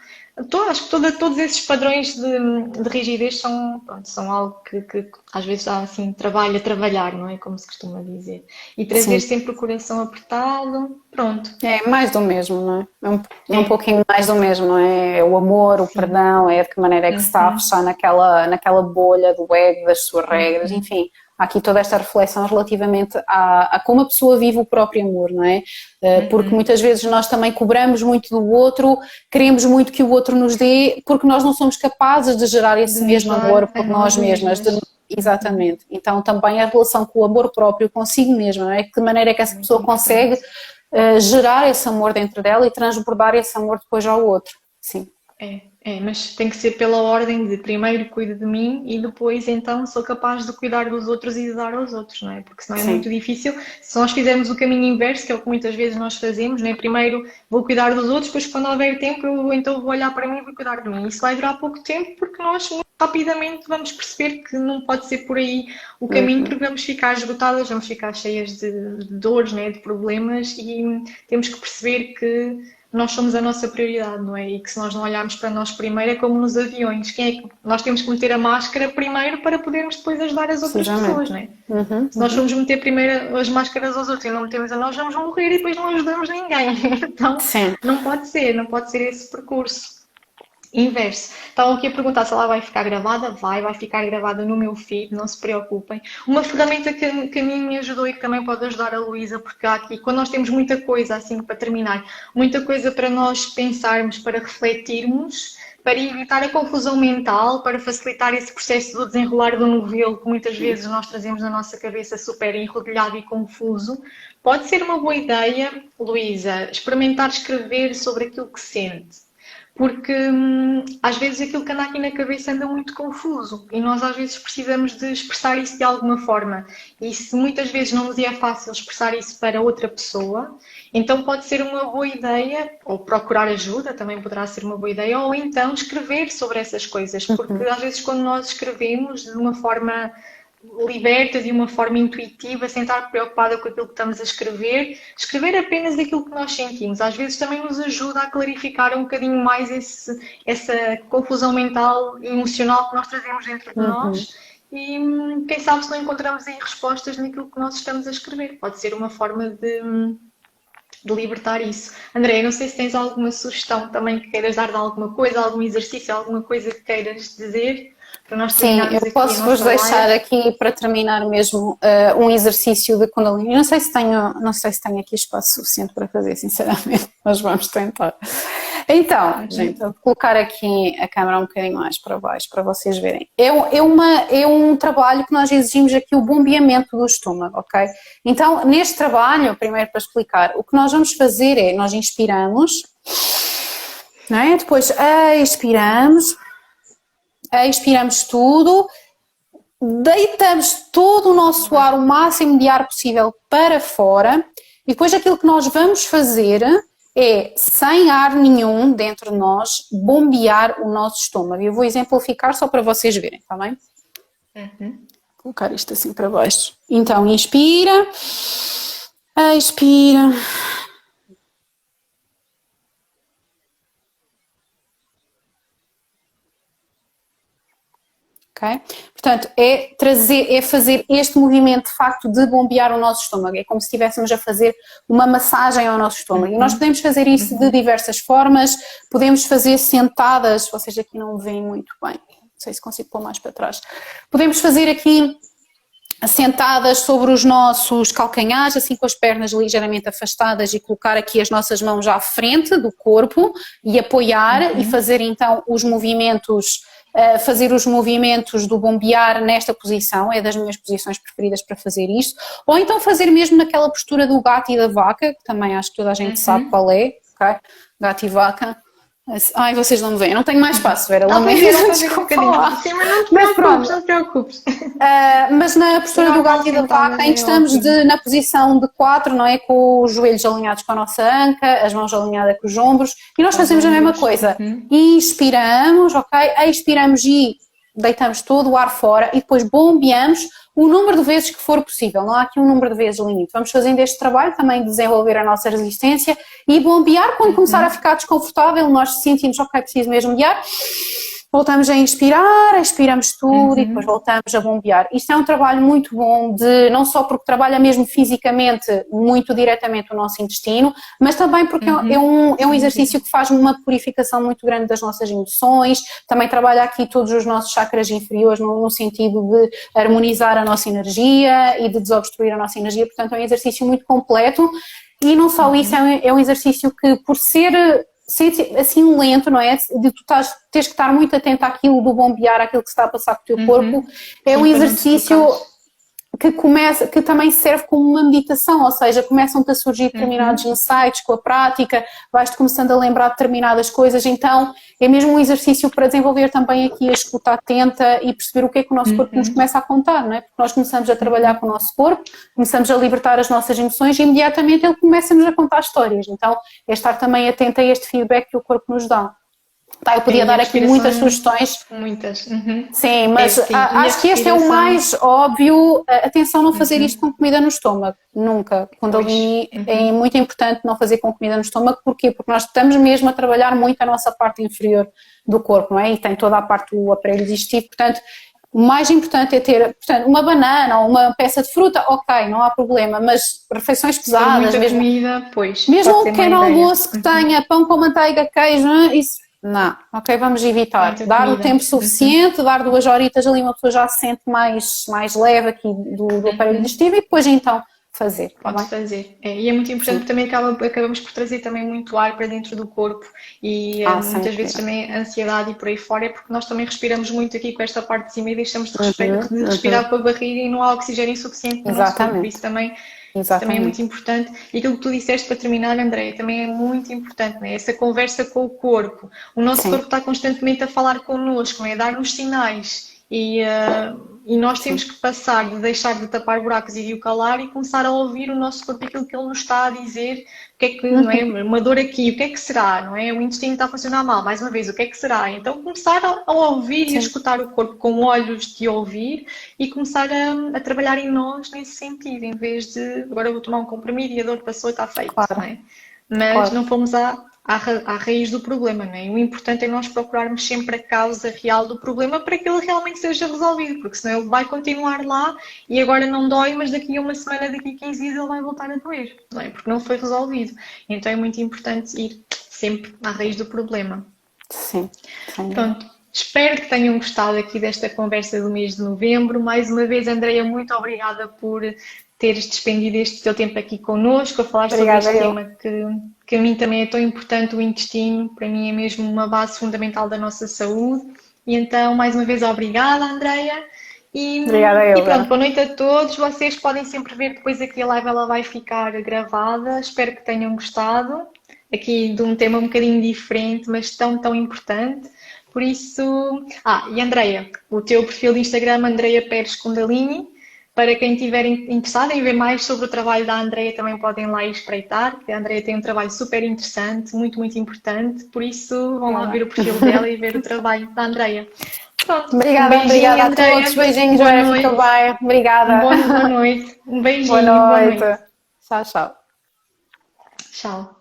Acho que todos esses padrões de rigidez são, pronto, são algo que às vezes dá assim trabalho a trabalhar, não é? Como se costuma dizer. E trazer Sim. sempre o coração apertado, pronto. É mais do mesmo, não é? É um É, pouquinho mais do mesmo, não é? É o amor, o sim. perdão, é de que maneira é que se está a Uhum, fechar naquela bolha do ego, das suas regras, uhum, enfim. Há aqui toda esta reflexão relativamente a como a pessoa vive o próprio amor, não é? Porque uhum. muitas vezes nós também cobramos muito do outro, queremos muito que o outro nos dê, porque nós não somos capazes de gerar De esse nos mesmo dar amor a por nós nós mesmas. mesmas. Uhum. Exatamente. Então também a relação com o amor próprio consigo mesma, não é? De que maneira é que essa Muito pessoa consegue importante. gerar esse amor dentro dela e transbordar esse amor depois ao outro. Sim, Mas tem que ser pela ordem de primeiro cuido de mim e depois então sou capaz de cuidar dos outros e de dar aos outros, não é? Porque senão é muito sim. difícil. Se nós fizermos o caminho inverso, que é o que muitas vezes nós fazemos, né? Primeiro vou cuidar dos outros, depois quando houver tempo então vou olhar para mim e vou cuidar de mim. Isso vai durar pouco tempo porque nós muito rapidamente vamos perceber que não pode ser por aí o caminho Uhum. porque vamos ficar esgotadas, vamos ficar cheias de dores, né? De problemas e temos que perceber que nós somos a nossa prioridade, não é? E que se nós não olharmos para nós primeiro é como nos aviões. Nós temos que meter a máscara primeiro para podermos depois ajudar as outras pessoas, Precisamente. não é? Uhum, Se nós uhum. formos meter primeiro as máscaras aos outros e não metemos a nós, vamos morrer e depois não ajudamos ninguém. Então, Sim. não pode ser esse percurso. Inverso. Estavam aqui a perguntar se ela vai ficar gravada. Vai ficar gravada no meu feed, não se preocupem. Uma ferramenta que a mim me ajudou e que também pode ajudar a Luísa, porque há aqui, quando nós temos muita coisa, assim, para terminar, muita coisa para nós pensarmos, para refletirmos, para evitar a confusão mental, para facilitar esse processo do desenrolar do novelo que muitas vezes nós trazemos na nossa cabeça super enrodilhado e confuso, pode ser uma boa ideia, Luísa, experimentar escrever sobre aquilo que sente. Porque às vezes aquilo que anda aqui na cabeça anda muito confuso e nós às vezes precisamos de expressar isso de alguma forma. E se muitas vezes não nos é fácil expressar isso para outra pessoa, então pode ser uma boa ideia, ou procurar ajuda também poderá ser uma boa ideia, ou então escrever sobre essas coisas, porque Uhum. às vezes quando nós escrevemos de uma forma liberta de uma forma intuitiva, sem estar preocupada com aquilo que estamos a escrever. Escrever apenas aquilo que nós sentimos. Às vezes também nos ajuda a clarificar um bocadinho mais essa confusão mental e emocional que nós trazemos dentro de Uhum. nós. E quem sabe se não encontramos aí respostas naquilo que nós estamos a escrever. Pode ser uma forma de libertar isso. André, não sei se tens alguma sugestão também que queiras dar de alguma coisa, algum exercício, alguma coisa que queiras dizer para nós Sim, eu terminarmos aqui a posso vos nossa deixar live. aqui para terminar mesmo um exercício de Kundalini. Não sei se tenho aqui espaço suficiente para fazer, sinceramente, mas vamos tentar. Então, gente, eu vou colocar aqui a câmera um bocadinho mais para baixo para vocês verem. É um trabalho que nós exigimos aqui o bombeamento do estômago, ok? Então, neste trabalho, primeiro para explicar, o que nós vamos fazer é, nós inspiramos, não é? Depois expiramos tudo, deitamos todo o nosso ar, o máximo de ar possível para fora e depois aquilo que nós vamos fazer é, sem ar nenhum dentro de nós, bombear o nosso estômago. Eu vou exemplificar só para vocês verem, está bem? Uhum. Vou colocar isto assim para baixo. Então, inspira, expira. Okay? Portanto, é fazer este movimento de facto de bombear o nosso estômago. É como se estivéssemos a fazer uma massagem ao nosso estômago. E nós podemos fazer isso de diversas formas. Podemos fazer sentadas, vocês aqui não me veem muito bem, não sei se consigo pôr mais para trás. Podemos fazer aqui sentadas sobre os nossos calcanhares, assim com as pernas ligeiramente afastadas e colocar aqui as nossas mãos à frente do corpo e apoiar e fazer então os movimentos do bombear nesta posição, é das minhas posições preferidas para fazer isto, ou então fazer mesmo naquela postura do gato e da vaca, que também acho que toda a gente sabe qual é, ok? Gato e vaca. Ai, vocês não me veem, eu não tenho mais espaço, Vera, Dá para lamento, ver um desculpa bocadinho. lá. Sim, mas não te Mas preocupes, pronto, não te preocupes. mas na postura do Normal gato e da sentada vaca, em que é estamos ótimo. na posição de 4, não é? Com os joelhos alinhados com a nossa anca, as mãos alinhadas com os ombros, e nós fazemos a mesma coisa. Inspiramos, ok? Expiramos e deitamos todo o ar fora e depois bombeamos, o número de vezes que for possível, não há aqui um número de vezes limite. Vamos fazendo este trabalho também de desenvolver a nossa resistência e bombear quando começar a ficar desconfortável, nós sentimos, ok, preciso mesmo bombear. Voltamos a inspirar, expiramos tudo e depois voltamos a bombear. Isto é um trabalho muito bom, não só porque trabalha mesmo fisicamente, muito diretamente o nosso intestino, mas também porque é um exercício que faz uma purificação muito grande das nossas emoções, também trabalha aqui todos os nossos chakras inferiores no sentido de harmonizar a nossa energia e de desobstruir a nossa energia, portanto é um exercício muito completo e não só isso, é um exercício que por ser assim lento, não é? De tu teres que estar muito atento àquilo do bombear, àquilo que se está a passar com o teu corpo, é um exercício que também serve como uma meditação, ou seja, começam-te a surgir determinados insights com a prática, vais-te começando a lembrar determinadas coisas, então é mesmo um exercício para desenvolver também aqui a escuta atenta e perceber o que é que o nosso corpo nos começa a contar, não é? Porque nós começamos a trabalhar com o nosso corpo, começamos a libertar as nossas emoções e imediatamente ele começa-nos a contar histórias, então é estar também atento a este feedback que o corpo nos dá. Tá, eu podia dar aqui muitas sugestões. Muitas. Sim, mas acho que este é o mais óbvio. Atenção, não fazer isto com comida no estômago. Nunca. Kundalini é muito importante não fazer com comida no estômago. Porquê? Porque nós estamos mesmo a trabalhar muito a nossa parte inferior do corpo, não é? E tem toda a parte do aparelho digestivo. Portanto, o mais importante é ter, portanto, uma banana ou uma peça de fruta, ok, não há problema, mas refeições pesadas, mesmo, comida, pois, mesmo um pequeno almoço que tenha pão com manteiga, queijo, isso. Não, ok, vamos evitar. Dar o tempo suficiente, dar 2 horitas ali, uma pessoa já se sente mais leve aqui do aparelho digestivo e depois então fazer. Pode fazer. E é muito importante porque também acabamos por trazer também muito ar para dentro do corpo e muitas vezes também a ansiedade e por aí fora é porque nós também respiramos muito aqui com esta parte de cima e deixamos de respirar com a barriga e não há oxigênio suficiente no nosso corpo. Isso também é muito importante. E aquilo que tu disseste para terminar, Andreia, também é muito importante, né? Essa conversa com o corpo. O nosso corpo está constantemente a falar connosco, né? A dar-nos sinais. E nós temos que passar de deixar de tapar buracos e de o calar e começar a ouvir o nosso corpo, aquilo que ele nos está a dizer, o que é que, não é? Uma dor aqui, o que é que será, não é? O intestino está a funcionar mal, mais uma vez, o que é que será? Então começar a ouvir e a escutar o corpo com olhos de ouvir e começar a trabalhar em nós nesse sentido, em vez de agora vou tomar um comprimido e a dor passou e está feito, não é? Mas não fomos à raiz do problema, não é? O importante é nós procurarmos sempre a causa real do problema para que ele realmente seja resolvido, porque senão ele vai continuar lá e agora não dói, mas daqui a uma semana, daqui a 15 dias ele vai voltar a doer, não é? Porque não foi resolvido. Então é muito importante ir sempre à raiz do problema. Sim. Pronto. Espero que tenham gostado aqui desta conversa do mês de novembro. Mais uma vez, Andreia, muito obrigada por teres despendido este teu tempo aqui connosco, a falar sobre este tema que a mim também é tão importante, o intestino, para mim é mesmo uma base fundamental da nossa saúde. E então, mais uma vez, obrigada, Andreia. Obrigada, eu. E pronto, boa noite a todos. Vocês podem sempre ver depois aqui a live, ela vai ficar gravada. Espero que tenham gostado aqui de um tema um bocadinho diferente, mas tão importante. Por isso... e Andreia, o teu perfil de Instagram, Andreia Pérez Kundalini. Para quem estiver interessado em ver mais sobre o trabalho da Andreia, também podem lá espreitar, porque a Andreia tem um trabalho super interessante, muito importante, por isso vão lá ver o perfil dela e ver o trabalho da Andreia. Pronto, obrigada a todos, beijinhos, boa noite. Fica bem, obrigada. Boa noite, um beijinho, boa noite. Tchau. Tchau.